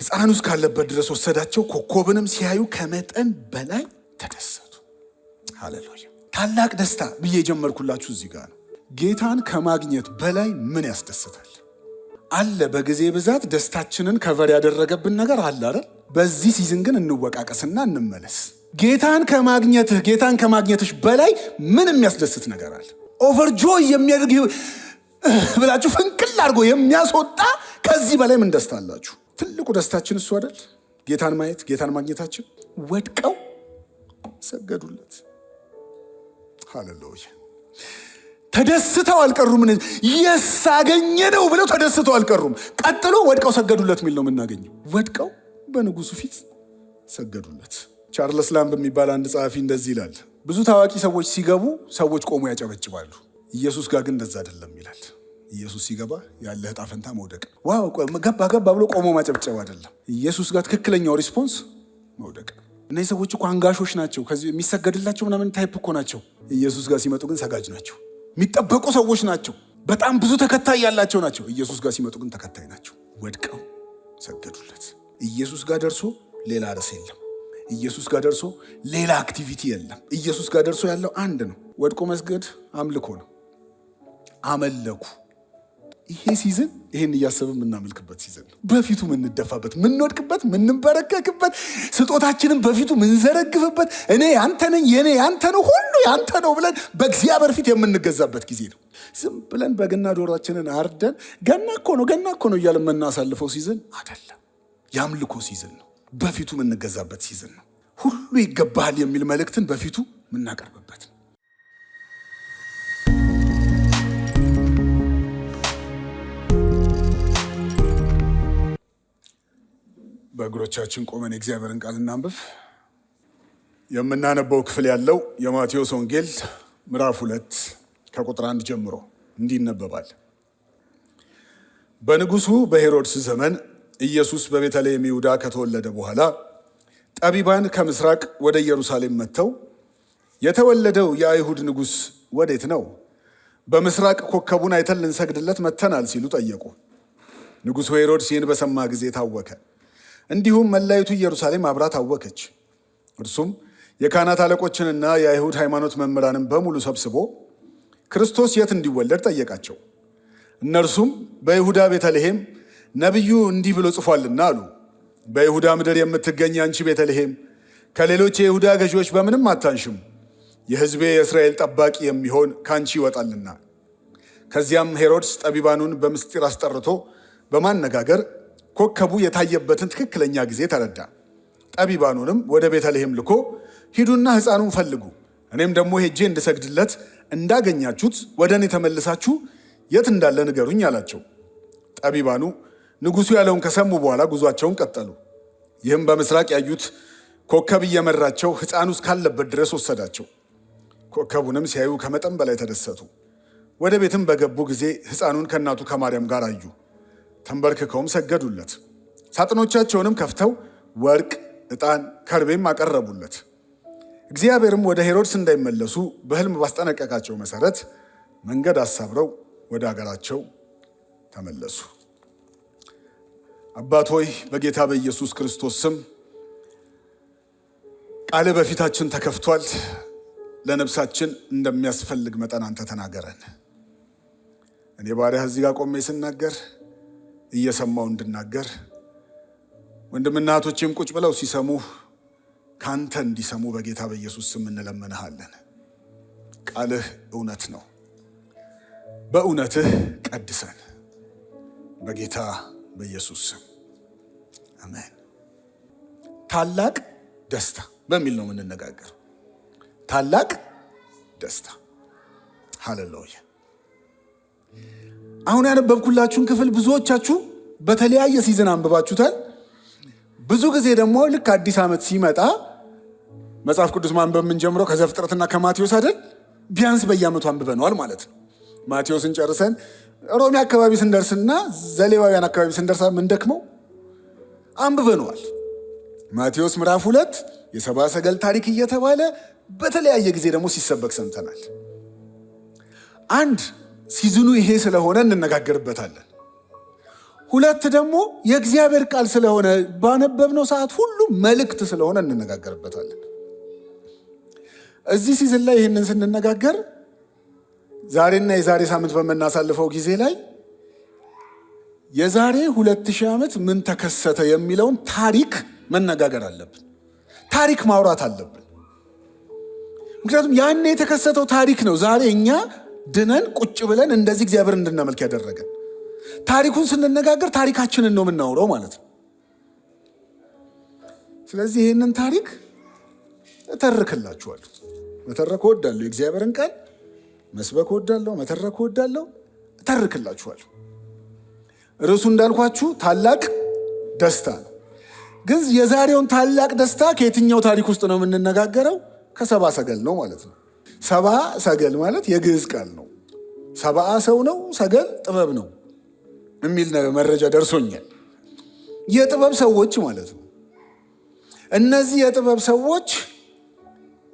ሕፃን ውስጥ ካለበት ድረስ ወሰዳቸው። ኮከብንም ሲያዩ ከመጠን በላይ ተደሰቱ። ሃሌሉያ። ታላቅ ደስታ ብዬ የጀመርኩላችሁ እዚህ ጋር ነው። ጌታን ከማግኘት በላይ ምን ያስደስታል? አለ። በጊዜ ብዛት ደስታችንን ከቨር ያደረገብን ነገር አለ አይደል? በዚህ ሲዝን ግን እንወቃቀስና እንመለስ። ጌታን ከማግኘትሽ በላይ ምን የሚያስደስት ነገር አለ? ኦቨርጆይ የሚያደርግ ብላችሁ ፍንቅል አድርጎ የሚያስወጣ ከዚህ በላይ ምን ደስታ አላችሁ? ትልቁ ደስታችን እሱ አይደል? ጌታን ማየት፣ ጌታን ማግኘታችን። ወድቀው ሰገዱለት። ሃሌሉያ። ተደስተው አልቀሩም። የሳገኘ ነው ብለው ተደስተው አልቀሩም። ቀጥሎ ወድቀው ሰገዱለት የሚል ነው የምናገኘው። ወድቀው በንጉሱ ፊት ሰገዱለት። ቻርልስ ላምብ የሚባል አንድ ጸሐፊ እንደዚህ ይላል፣ ብዙ ታዋቂ ሰዎች ሲገቡ ሰዎች ቆሞ ያጨበጭባሉ። ኢየሱስ ጋር ግን እንደዛ አይደለም ይላል። ኢየሱስ ሲገባ ያለህ ዕጣ ፈንታ መውደቅ። ዋው ገባ ብሎ ቆሞ ማጨብጨብ አይደለም። ኢየሱስ ጋር ትክክለኛው ሪስፖንስ መውደቅ። እነዚህ ሰዎች እኮ አንጋሾች ናቸው፣ ከዚህ የሚሰገድላቸው ምናምን ታይፕ እኮ ናቸው። ኢየሱስ ጋር ሲመጡ ግን ሰጋጅ ናቸው። የሚጠበቁ ሰዎች ናቸው። በጣም ብዙ ተከታይ ያላቸው ናቸው። ኢየሱስ ጋር ሲመጡ ግን ተከታይ ናቸው። ወድቀው ሰገዱለት። ኢየሱስ ጋር ደርሶ ሌላ ርዕስ የለም። ኢየሱስ ጋር ደርሶ ሌላ አክቲቪቲ የለም። ኢየሱስ ጋር ደርሶ ያለው አንድ ነው። ወድቆ መስገድ አምልኮ ነው። አመለኩ። ይሄ ሲዝን ይሄን እያሰብን የምናመልክበት ሲዝን ነው። በፊቱ ምንደፋበት፣ ምንወድቅበት፣ ምንበረከክበት፣ ስጦታችንን በፊቱ ምንዘረግፍበት፣ እኔ ያንተ ነኝ፣ የኔ ያንተ ነው፣ ሁሉ ያንተ ነው ብለን በእግዚአብሔር ፊት የምንገዛበት ጊዜ ነው። ዝም ብለን በግና ዶሯችንን አርደን ገና እኮ ነው እያለ የምናሳልፈው ሲዝን አይደለም። የአምልኮ ሲዝን ነው። በፊቱ የምንገዛበት ሲዝን ነው። ሁሉ ይገባሃል የሚል መልእክትን በፊቱ የምናቀርብበት ነው። በእግሮቻችን ቆመን የእግዚአብሔርን ቃል እናንብብ። የምናነበው ክፍል ያለው የማቴዎስ ወንጌል ምዕራፍ 2 ከቁጥር 1 ጀምሮ እንዲህ ይነበባል። በንጉሱ በሄሮድስ ዘመን ኢየሱስ በቤተልሔም ይሁዳ ከተወለደ በኋላ ጠቢባን ከምስራቅ ወደ ኢየሩሳሌም መጥተው የተወለደው የአይሁድ ንጉሥ ወዴት ነው? በምስራቅ ኮከቡን አይተን ልንሰግድለት መጥተናል ሲሉ ጠየቁ። ንጉሡ ሄሮድስ ይህን በሰማ ጊዜ ታወከ። እንዲሁም መላይቱ ኢየሩሳሌም አብራ ታወከች። እርሱም የካህናት አለቆችንና የአይሁድ ሃይማኖት መምህራንን በሙሉ ሰብስቦ ክርስቶስ የት እንዲወለድ ጠየቃቸው። እነርሱም በይሁዳ ቤተልሔም ነቢዩ እንዲህ ብሎ ጽፏልና አሉ። በይሁዳ ምድር የምትገኝ አንቺ ቤተልሔም ከሌሎች የይሁዳ ገዢዎች በምንም አታንሽም፣ የሕዝቤ የእስራኤል ጠባቂ የሚሆን ከአንቺ ይወጣልና። ከዚያም ሄሮድስ ጠቢባኑን በምስጢር አስጠርቶ በማነጋገር ኮከቡ የታየበትን ትክክለኛ ጊዜ ተረዳ። ጠቢባኑንም ወደ ቤተልሔም ልኮ ሂዱና ሕፃኑን ፈልጉ፣ እኔም ደግሞ ሄጄ እንድሰግድለት እንዳገኛችሁት ወደ እኔ ተመልሳችሁ የት እንዳለ ንገሩኝ አላቸው። ጠቢባኑ ንጉሡ ያለውን ከሰሙ በኋላ ጉዟቸውን ቀጠሉ። ይህም በምስራቅ ያዩት ኮከብ እየመራቸው ሕፃኑ እስካለበት ድረስ ወሰዳቸው። ኮከቡንም ሲያዩ ከመጠን በላይ ተደሰቱ። ወደ ቤትም በገቡ ጊዜ ሕፃኑን ከእናቱ ከማርያም ጋር አዩ። ተንበርክከውም ሰገዱለት። ሳጥኖቻቸውንም ከፍተው ወርቅ፣ ዕጣን፣ ከርቤም አቀረቡለት። እግዚአብሔርም ወደ ሄሮድስ እንዳይመለሱ በሕልም ባስጠነቀቃቸው መሰረት መንገድ አሳብረው ወደ አገራቸው ተመለሱ። አባት ሆይ በጌታ በኢየሱስ ክርስቶስ ስም ቃል በፊታችን ተከፍቷል። ለነፍሳችን እንደሚያስፈልግ መጠን አንተ ተናገረን። እኔ ባሪያህ እዚህ ጋር ቆሜ ስናገር እየሰማው እንድናገር፣ ወንድምና እህቶቼም ቁጭ ብለው ሲሰሙ ካንተ እንዲሰሙ በጌታ በኢየሱስ ስም እንለምንሃለን። ቃልህ እውነት ነው። በእውነትህ ቀድሰን በጌታ በኢየሱስ ስም አሜን። ታላቅ ደስታ በሚል ነው የምንነጋገር። ታላቅ ደስታ። ሃሌሉያ። አሁን ያነበብኩላችሁን ክፍል ብዙዎቻችሁ በተለያየ ሲዝን አንብባችሁታል። ብዙ ጊዜ ደግሞ ልክ አዲስ ዓመት ሲመጣ መጽሐፍ ቅዱስ ማንበብ የምንጀምረው ከዘፍጥረትና ከማቴዎስ አይደል? ቢያንስ በየዓመቱ አንብበነዋል ማለት ነው። ማቴዎስን ጨርሰን ሮሜ አካባቢ ስንደርስና ዘሌዋውያን አካባቢ ስንደርሳ ምንደክመው አንብበነዋል። ማቴዎስ ምዕራፍ 2 የሰብአ ሰገል ታሪክ እየተባለ በተለያየ ጊዜ ደግሞ ሲሰበክ ሰምተናል። አንድ ሲዝኑ ይሄ ስለሆነ እንነጋገርበታለን። ሁለት ደግሞ የእግዚአብሔር ቃል ስለሆነ ባነበብነው ሰዓት ሁሉ መልእክት ስለሆነ እንነጋገርበታለን። እዚህ ሲዝን ላይ ይህንን ስንነጋገር ዛሬና የዛሬ ሳምንት በምናሳልፈው ጊዜ ላይ የዛሬ 2000 ዓመት ምን ተከሰተ የሚለውን ታሪክ መነጋገር አለብን። ታሪክ ማውራት አለብን። ምክንያቱም ያኔ የተከሰተው ታሪክ ነው ዛሬ እኛ ድነን ቁጭ ብለን እንደዚህ እግዚአብሔር እንድናመልክ ያደረገን። ታሪኩን ስንነጋገር ታሪካችንን ነው የምናወራው ማለት ነው። ስለዚህ ይህንን ታሪክ እተርክላችኋለሁ። መተረክ እወዳለሁ። የእግዚአብሔርን ቃል መስበክ እወዳለሁ። መተረክ እወዳለሁ። እተርክላችኋለሁ። ርዕሱ እንዳልኳችሁ ታላቅ ደስታ ነው። ግን የዛሬውን ታላቅ ደስታ ከየትኛው ታሪክ ውስጥ ነው የምንነጋገረው? ከሰብአ ሰገል ነው ማለት ነው። ሰብአ ሰገል ማለት የግዕዝ ቃል ነው። ሰብአ ሰው ነው፣ ሰገል ጥበብ ነው የሚል መረጃ ደርሶኛል። የጥበብ ሰዎች ማለት ነው። እነዚህ የጥበብ ሰዎች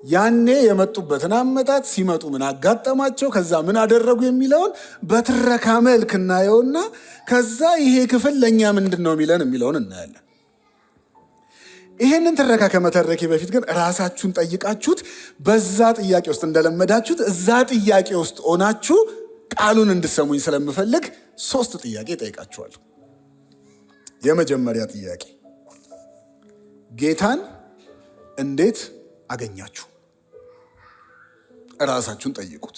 ያኔ የመጡበትን አመጣጥ፣ ሲመጡ ምን አጋጠማቸው፣ ከዛ ምን አደረጉ የሚለውን በትረካ መልክ እናየውና ከዛ ይሄ ክፍል ለእኛ ምንድን ነው የሚለውን እናያለን። ይሄንን ትረካ ከመተረኬ በፊት ግን ራሳችሁን ጠይቃችሁት በዛ ጥያቄ ውስጥ እንደለመዳችሁት እዛ ጥያቄ ውስጥ ሆናችሁ ቃሉን እንድሰሙኝ ስለምፈልግ 3 ጥያቄ ጠይቃችኋለሁ። የመጀመሪያ ጥያቄ ጌታን እንዴት አገኛችሁ? ራሳችሁን ጠይቁት።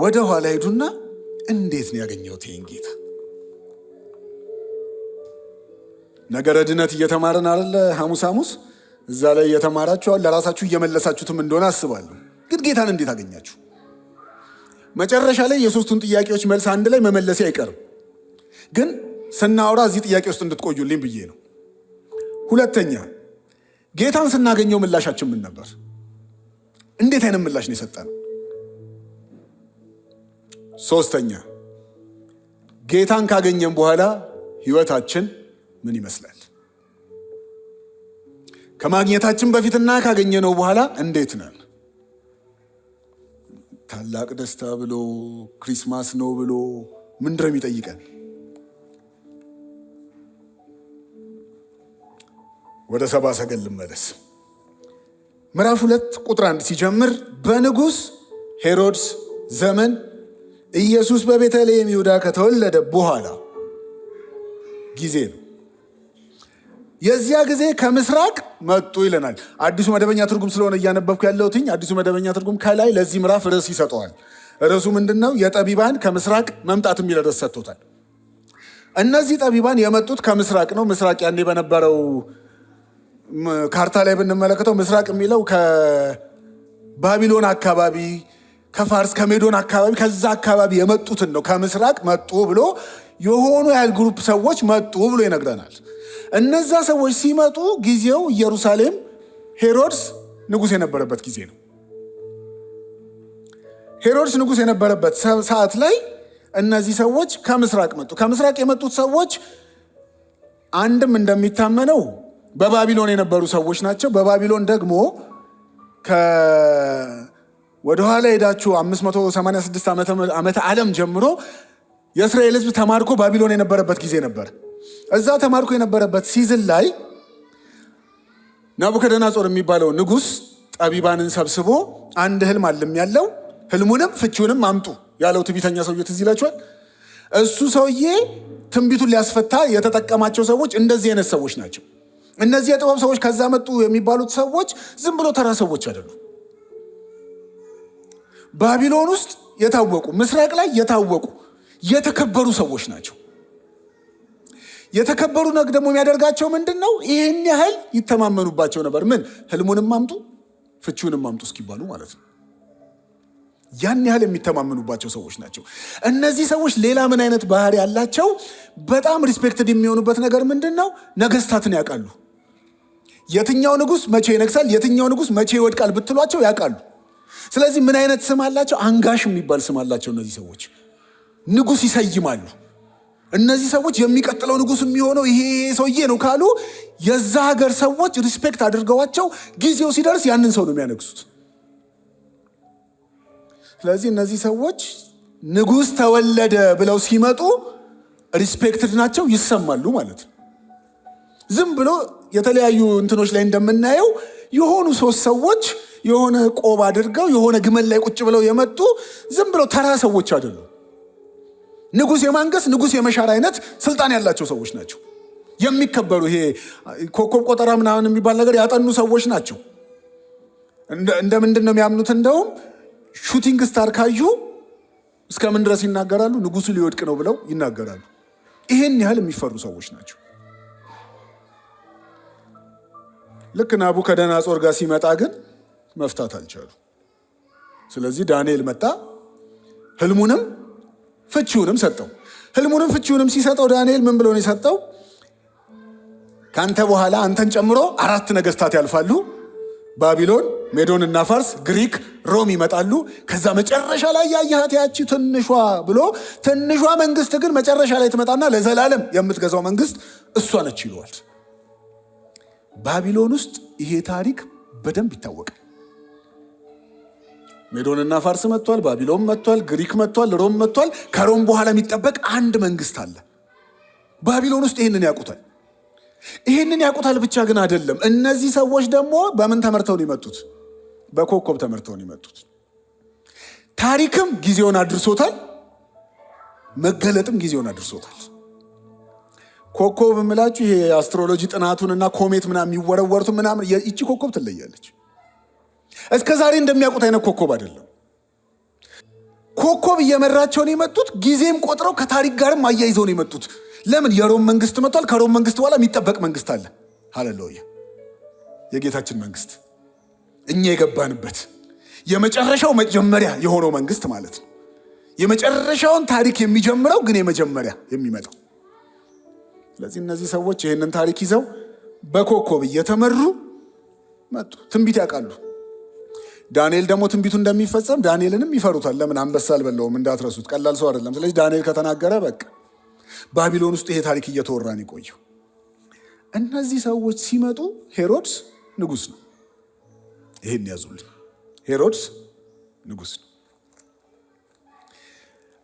ወደ ኋላ ሄዱና እንዴት ነው ያገኘሁት ይሄን ጌታ? ነገረ ድነት እየተማርን አይደለ? ሐሙስ እዛ ላይ እየተማራችኋል። ለራሳችሁ እየመለሳችሁትም እንደሆነ አስባለሁ። ግን ጌታን እንዴት አገኛችሁ? መጨረሻ ላይ የሶስቱን ጥያቄዎች መልስ አንድ ላይ መመለሴ አይቀርም። ግን ስናወራ እዚህ ጥያቄ ውስጥ እንድትቆዩልኝ ብዬ ነው። ሁለተኛ ጌታን ስናገኘው ምላሻችን ምን ነበር? እንዴት አይነት ምላሽ ነው የሰጠነው? ሶስተኛ ጌታን ካገኘን በኋላ ህይወታችን ምን ይመስላል? ከማግኘታችን በፊትና ካገኘነው በኋላ እንዴት ነን? ታላቅ ደስታ ብሎ ክሪስማስ ነው ብሎ ምንድነው የሚጠይቀን? ወደ ሰብአ ሰገል ልመለስ። ምዕራፍ 2 ቁጥር 1 ሲጀምር በንጉሥ ሄሮድስ ዘመን ኢየሱስ በቤተልሔም ይሁዳ ከተወለደ በኋላ ጊዜ ነው። የዚያ ጊዜ ከምስራቅ መጡ ይለናል። አዲሱ መደበኛ ትርጉም ስለሆነ እያነበብኩ ያለሁት አዲሱ መደበኛ ትርጉም ከላይ ለዚህ ምዕራፍ ርዕስ ይሰጠዋል። ርዕሱ ምንድነው? የጠቢባን ከምስራቅ መምጣት የሚል ርዕስ ሰጥቶታል። እነዚህ ጠቢባን የመጡት ከምስራቅ ነው። ምስራቅ ያኔ በነበረው ካርታ ላይ ብንመለከተው ምስራቅ የሚለው ከባቢሎን አካባቢ፣ ከፋርስ ከሜዶን አካባቢ፣ ከዛ አካባቢ የመጡትን ነው። ከምስራቅ መጡ ብሎ የሆኑ ያህል ግሩፕ ሰዎች መጡ ብሎ ይነግረናል። እነዛ ሰዎች ሲመጡ ጊዜው ኢየሩሳሌም ሄሮድስ ንጉሥ የነበረበት ጊዜ ነው። ሄሮድስ ንጉሥ የነበረበት ሰዓት ላይ እነዚህ ሰዎች ከምስራቅ መጡ። ከምስራቅ የመጡት ሰዎች አንድም እንደሚታመነው በባቢሎን የነበሩ ሰዎች ናቸው። በባቢሎን ደግሞ ወደኋላ ሄዳችሁ 586 ዓመተ ዓለም ጀምሮ የእስራኤል ሕዝብ ተማርኮ ባቢሎን የነበረበት ጊዜ ነበር። እዛ ተማርኮ የነበረበት ሲዝን ላይ ናቡከደነጾር የሚባለው ንጉሥ ጠቢባንን ሰብስቦ አንድ ህልም አለም ያለው ህልሙንም ፍቺውንም አምጡ ያለው ትዕቢተኛ ሰውዬ ትዝ ይላችኋል። እሱ ሰውዬ ትንቢቱን ሊያስፈታ የተጠቀማቸው ሰዎች እንደዚህ አይነት ሰዎች ናቸው። እነዚህ የጥበብ ሰዎች ከዛ መጡ የሚባሉት ሰዎች ዝም ብሎ ተራ ሰዎች አይደሉም። ባቢሎን ውስጥ የታወቁ፣ ምስራቅ ላይ የታወቁ የተከበሩ ሰዎች ናቸው። የተከበሩ ደግሞ የሚያደርጋቸው ምንድን ነው? ይህን ያህል ይተማመኑባቸው ነበር። ምን ህልሙንም አምጡ ፍቺውንም አምጡ እስኪባሉ ማለት ነው። ያን ያህል የሚተማመኑባቸው ሰዎች ናቸው። እነዚህ ሰዎች ሌላ ምን አይነት ባህሪ ያላቸው? በጣም ሪስፔክትድ የሚሆኑበት ነገር ምንድን ነው? ነገስታትን ያውቃሉ። የትኛው ንጉስ መቼ ይነግሳል፣ የትኛው ንጉስ መቼ ይወድቃል ብትሏቸው ያውቃሉ። ስለዚህ ምን አይነት ስም አላቸው? አንጋሽ የሚባል ስም አላቸው። እነዚህ ሰዎች ንጉስ ይሰይማሉ። እነዚህ ሰዎች የሚቀጥለው ንጉስ የሚሆነው ይሄ ሰውዬ ነው ካሉ የዛ ሀገር ሰዎች ሪስፔክት አድርገዋቸው ጊዜው ሲደርስ ያንን ሰው ነው የሚያነግሱት። ስለዚህ እነዚህ ሰዎች ንጉስ ተወለደ ብለው ሲመጡ ሪስፔክትድ ናቸው፣ ይሰማሉ ማለት ነው። ዝም ብሎ የተለያዩ እንትኖች ላይ እንደምናየው የሆኑ ሶስት ሰዎች የሆነ ቆብ አድርገው የሆነ ግመል ላይ ቁጭ ብለው የመጡ ዝም ብለው ተራ ሰዎች አይደሉም። ንጉሥ የማንገስ ንጉሥ የመሻር አይነት ስልጣን ያላቸው ሰዎች ናቸው። የሚከበሩ ይሄ ኮከብ ቆጠራ ምናምን የሚባል ነገር ያጠኑ ሰዎች ናቸው። እንደምንድን ነው የሚያምኑት? እንደውም ሹቲንግ ስታር ካዩ እስከምን ድረስ ይናገራሉ? ንጉሱ ሊወድቅ ነው ብለው ይናገራሉ። ይሄን ያህል የሚፈሩ ሰዎች ናቸው። ልክ ናቡከደነፆር ጋር ሲመጣ ግን መፍታት አልቻሉ። ስለዚህ ዳንኤል መጣ፣ ህልሙንም ፍቺውንም ሰጠው። ህልሙንም ፍቺውንም ሲሰጠው ዳንኤል ምን ብሎ ነው የሰጠው? ካንተ በኋላ አንተን ጨምሮ 4 ነገስታት ያልፋሉ። ባቢሎን፣ ሜዶን እና ፋርስ፣ ግሪክ፣ ሮም ይመጣሉ። ከዛ መጨረሻ ላይ ያያት ያቺ ትንሿ ብሎ ትንሿ መንግስት ግን መጨረሻ ላይ ትመጣና ለዘላለም የምትገዛው መንግስት እሷ ነች ይለዋል። ባቢሎን ውስጥ ይሄ ታሪክ በደንብ ይታወቃል። ሜዶንና ፋርስ መጥቷል፣ ባቢሎን መጥቷል፣ ግሪክ መጥቷል፣ ሮም መጥቷል። ከሮም በኋላ የሚጠበቅ አንድ መንግስት አለ። ባቢሎን ውስጥ ይህንን ያውቁታል። ይህንን ያውቁታል ብቻ ግን አይደለም። እነዚህ ሰዎች ደግሞ በምን ተመርተው ነው የመጡት? በኮከብ ተመርተው ነው የመጡት። ታሪክም ጊዜውን አድርሶታል፣ መገለጥም ጊዜውን አድርሶታል። ኮከብ የምላችሁ ይሄ አስትሮሎጂ ጥናቱንና ኮሜት ምናምን የሚወረወሩት ምናምን ይቺ ኮከብ ትለያለች። እስከ ዛሬ እንደሚያውቁት አይነት ኮከብ አይደለም። ኮከብ እየመራቸው ነው የመጡት። ጊዜም ቆጥረው ከታሪክ ጋርም አያይዘው ነው የመጡት። ለምን? የሮም መንግስት መጥቷል። ከሮም መንግስት በኋላ የሚጠበቅ መንግስት አለ። ሃሌሉያ! የጌታችን መንግስት እኛ የገባንበት የመጨረሻው መጀመሪያ የሆነው መንግስት ማለት ነው። የመጨረሻውን ታሪክ የሚጀምረው ግን የመጀመሪያ የሚመጣው። ስለዚህ እነዚህ ሰዎች ይህንን ታሪክ ይዘው በኮከብ እየተመሩ መጡ። ትንቢት ያውቃሉ። ዳንኤል ደግሞ ትንቢቱ እንደሚፈጸም ዳንኤልንም ይፈሩታል። ለምን? አንበሳ አልበላውም፣ እንዳትረሱት። ቀላል ሰው አይደለም። ስለዚህ ዳንኤል ከተናገረ በቃ ባቢሎን ውስጥ ይሄ ታሪክ እየተወራን የቆየው። እነዚህ ሰዎች ሲመጡ ሄሮድስ ንጉስ ነው። ይሄን ያዙልኝ፣ ሄሮድስ ንጉስ ነው።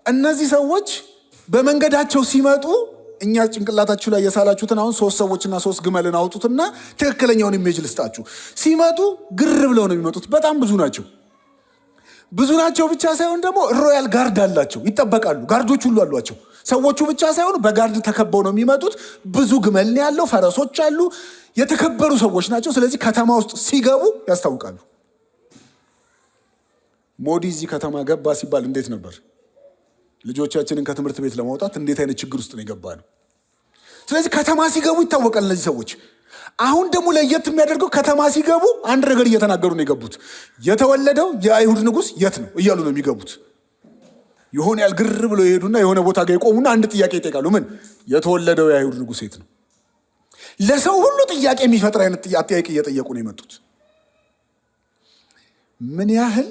እነዚህ ሰዎች በመንገዳቸው ሲመጡ እኛ ጭንቅላታችሁ ላይ የሳላችሁትን አሁን 3 ሰዎችና 3 ግመልን አውጡትና ትክክለኛውን ኢሜጅ ልስጣችሁ። ሲመጡ ግር ብለው ነው የሚመጡት። በጣም ብዙ ናቸው። ብዙ ናቸው ብቻ ሳይሆን ደግሞ ሮያል ጋርድ አላቸው፣ ይጠበቃሉ። ጋርዶች ሁሉ አሏቸው። ሰዎቹ ብቻ ሳይሆን በጋርድ ተከበው ነው የሚመጡት። ብዙ ግመል ያለው፣ ፈረሶች አሉ። የተከበሩ ሰዎች ናቸው። ስለዚህ ከተማ ውስጥ ሲገቡ ያስታውቃሉ። ሞዲ እዚህ ከተማ ገባ ሲባል እንዴት ነበር? ልጆቻችንን ከትምህርት ቤት ለማውጣት እንዴት አይነት ችግር ውስጥ ነው የገባ ነው። ስለዚህ ከተማ ሲገቡ ይታወቃል እነዚህ ሰዎች። አሁን ደግሞ ለየት የሚያደርገው ከተማ ሲገቡ አንድ ነገር እየተናገሩ ነው የገቡት። የተወለደው የአይሁድ ንጉስ የት ነው እያሉ ነው የሚገቡት። የሆነ ያህል ግር ብሎ የሄዱና የሆነ ቦታ ጋር የቆሙና አንድ ጥያቄ ይጠይቃሉ። ምን? የተወለደው የአይሁድ ንጉስ የት ነው? ለሰው ሁሉ ጥያቄ የሚፈጥር አይነት አጠያቂ እየጠየቁ ነው የመጡት። ምን ያህል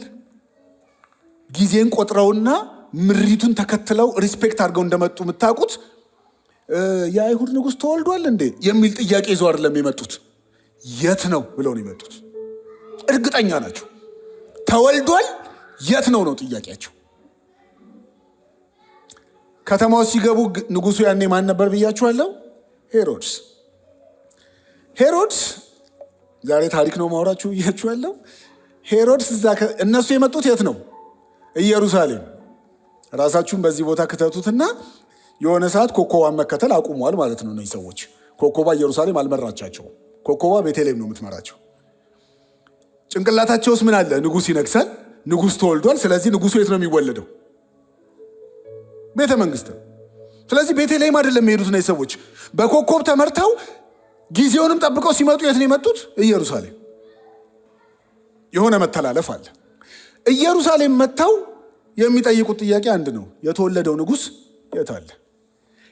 ጊዜን ቆጥረውና ምሪቱን ተከትለው ሪስፔክት አድርገው እንደመጡ የምታውቁት። የአይሁድ ንጉስ ተወልዷል እንዴ የሚል ጥያቄ ይዘው አይደለም የመጡት። የት ነው ብለው ነው የመጡት። እርግጠኛ ናቸው። ተወልዷል፣ የት ነው ነው ጥያቄያቸው። ከተማው ሲገቡ ንጉሱ ያኔ ማን ነበር ብያችኋለሁ? ሄሮድስ። ሄሮድስ ዛሬ ታሪክ ነው ማውራችሁ ብያችኋለሁ። ሄሮድስ እነሱ የመጡት የት ነው? ኢየሩሳሌም። ራሳችሁን በዚህ ቦታ ክተቱትና የሆነ ሰዓት ኮከቧን መከተል አቁሟል ማለት ነው። እነዚህ ሰዎች ኮከቧ ኢየሩሳሌም አልመራቻቸውም። ኮከቧ ቤተልሔም ነው የምትመራቸው። ጭንቅላታቸውስ ምን አለ? ንጉስ ይነግሳል፣ ንጉስ ተወልዷል። ስለዚህ ንጉሱ የት ነው የሚወለደው? ቤተ መንግስት። ስለዚህ ቤተልሔም አይደለም የሚሄዱት እነዚህ ሰዎች። በኮከብ ተመርተው ጊዜውንም ጠብቀው ሲመጡ የት ነው የመጡት? ኢየሩሳሌም። የሆነ መተላለፍ አለ። ኢየሩሳሌም መጥተው የሚጠይቁት ጥያቄ አንድ ነው። የተወለደው ንጉስ የት አለ?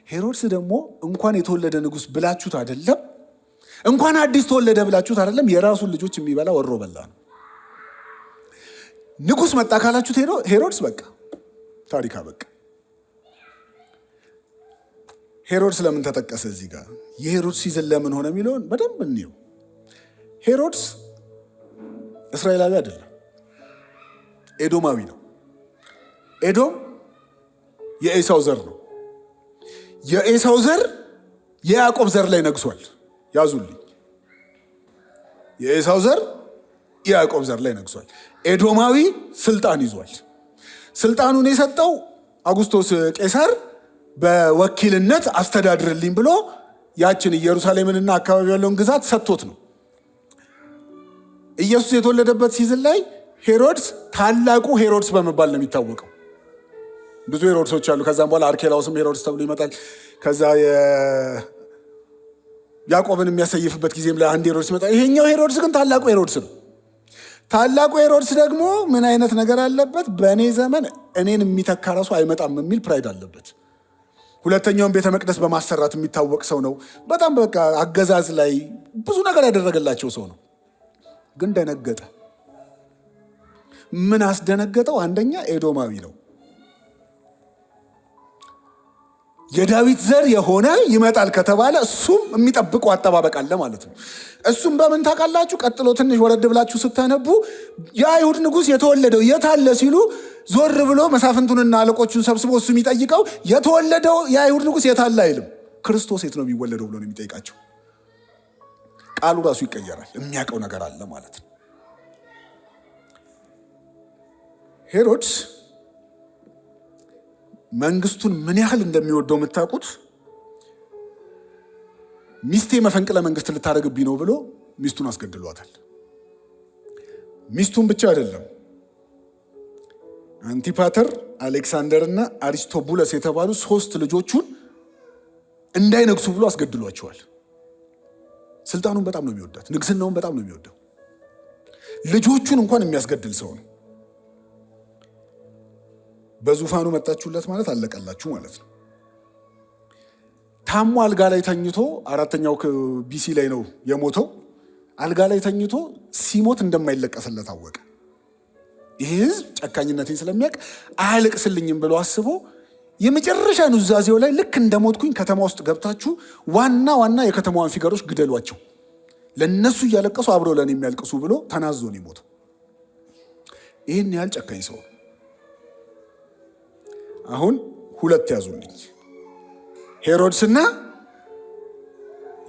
ሄሮድስ ደግሞ እንኳን የተወለደ ንጉስ ብላችሁት አይደለም፣ እንኳን አዲስ ተወለደ ብላችሁት አይደለም፣ የራሱን ልጆች የሚበላ ወሮ በላ ነው። ንጉስ መጣ ካላችሁት ሄሮድስ በቃ ታሪክ አበቃ። ሄሮድስ ለምን ተጠቀሰ እዚህ ጋር? የሄሮድስ ሲዝን ለምን ሆነ የሚለውን በደንብ እንየው። ሄሮድስ እስራኤላዊ አይደለም፣ ኤዶማዊ ነው። ኤዶም የኤሳው ዘር ነው። የኤሳው ዘር የያዕቆብ ዘር ላይ ነግሷል። ያዙልኝ። የኤሳው ዘር የያዕቆብ ዘር ላይ ነግሷል። ኤዶማዊ ስልጣን ይዟል። ስልጣኑን የሰጠው አውጉስቶስ ቄሳር በወኪልነት አስተዳድርልኝ ብሎ ያችን ኢየሩሳሌምንና አካባቢ ያለውን ግዛት ሰጥቶት ነው። ኢየሱስ የተወለደበት ሲዝን ላይ ሄሮድስ ታላቁ ሄሮድስ በመባል ነው የሚታወቀው። ብዙ ሄሮድሶች አሉ። ከዛም በኋላ አርኬላውስም ሄሮድስ ተብሎ ይመጣል። ከዛ ያዕቆብን የሚያሰይፍበት ጊዜም ላይ አንድ ሄሮድስ ይመጣል። ይሄኛው ሄሮድስ ግን ታላቁ ሄሮድስ ነው። ታላቁ ሄሮድስ ደግሞ ምን አይነት ነገር አለበት? በእኔ ዘመን እኔን የሚተካ ራሱ አይመጣም የሚል ፕራይድ አለበት። ሁለተኛውን ቤተ መቅደስ በማሰራት የሚታወቅ ሰው ነው። በጣም በቃ አገዛዝ ላይ ብዙ ነገር ያደረገላቸው ሰው ነው። ግን ደነገጠ። ምን አስደነገጠው? አንደኛ ኤዶማዊ ነው። የዳዊት ዘር የሆነ ይመጣል ከተባለ እሱም የሚጠብቀው አጠባበቅ አለ ማለት ነው። እሱም በምን ታውቃላችሁ? ቀጥሎ ትንሽ ወረድ ብላችሁ ስታነቡ የአይሁድ ንጉሥ የተወለደው የት አለ ሲሉ ዞር ብሎ መሳፍንቱንና አለቆቹን ሰብስቦ እሱ የሚጠይቀው የተወለደው የአይሁድ ንጉሥ የት አለ አይልም። ክርስቶስ የት ነው የሚወለደው ብሎ ነው የሚጠይቃቸው። ቃሉ ራሱ ይቀየራል። የሚያውቀው ነገር አለ ማለት ነው። ሄሮድስ መንግስቱን ምን ያህል እንደሚወደው የምታውቁት ሚስቴ መፈንቅለ መንግስት ልታደርግብኝ ነው ብሎ ሚስቱን አስገድሏታል። ሚስቱን ብቻ አይደለም፣ አንቲፓተር፣ አሌክሳንደር እና አሪስቶቡለስ የተባሉ 3 ልጆቹን እንዳይነግሱ ብሎ አስገድሏቸዋል። ስልጣኑን በጣም ነው የሚወዳት፣ ንግስናውን በጣም ነው የሚወደው። ልጆቹን እንኳን የሚያስገድል ሰው ነው። በዙፋኑ መጣችሁለት ማለት አለቀላችሁ ማለት ነው። ታሞ አልጋ ላይ ተኝቶ 4ኛው ቢሲ ላይ ነው የሞተው። አልጋ ላይ ተኝቶ ሲሞት እንደማይለቀስለት አወቀ። ይህ ህዝብ ጨካኝነቴን ስለሚያውቅ አያለቅስልኝም ብሎ አስቦ የመጨረሻ ኑዛዜው ላይ ልክ እንደሞትኩኝ ከተማ ውስጥ ገብታችሁ ዋና ዋና የከተማዋን ፊገሮች ግደሏቸው፣ ለነሱ እያለቀሱ አብረው ለኔ የሚያልቅሱ ብሎ ተናዞ ነው የሞተው። ይህን ያህል ጨካኝ ሰው። አሁን 2 ያዙልኝ፣ ሄሮድስና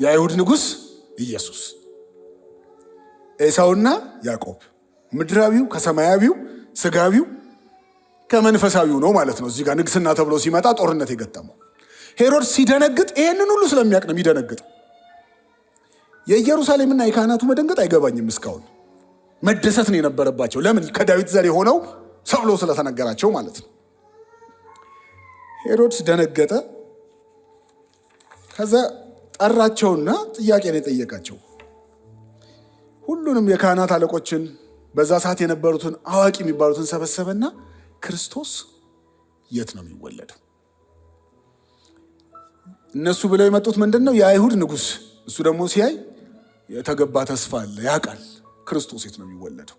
የአይሁድ ንጉሥ ኢየሱስ፣ ኤሳውና ያዕቆብ። ምድራዊው ከሰማያዊው፣ ስጋዊው ከመንፈሳዊው ነው ማለት ነው። እዚህ ጋር ንግስና ተብሎ ሲመጣ ጦርነት የገጠመው ሄሮድስ ሲደነግጥ ይህንን ሁሉ ስለሚያውቅ ነው የሚደነግጥ። የኢየሩሳሌምና የካህናቱ መደንገጥ አይገባኝም። እስካሁን መደሰት ነው የነበረባቸው። ለምን? ከዳዊት ዘር የሆነው ሰብሎ ስለተነገራቸው ማለት ነው። ሄሮድስ ደነገጠ። ከዛ ጠራቸውና ጥያቄ ነው የጠየቃቸው። ሁሉንም የካህናት አለቆችን በዛ ሰዓት የነበሩትን አዋቂ የሚባሉትን ሰበሰበና ክርስቶስ የት ነው የሚወለደው? እነሱ ብለው የመጡት ምንድን ነው? የአይሁድ ንጉሥ። እሱ ደግሞ ሲያይ የተገባ ተስፋ አለ፣ ያውቃል ክርስቶስ የት ነው የሚወለደው።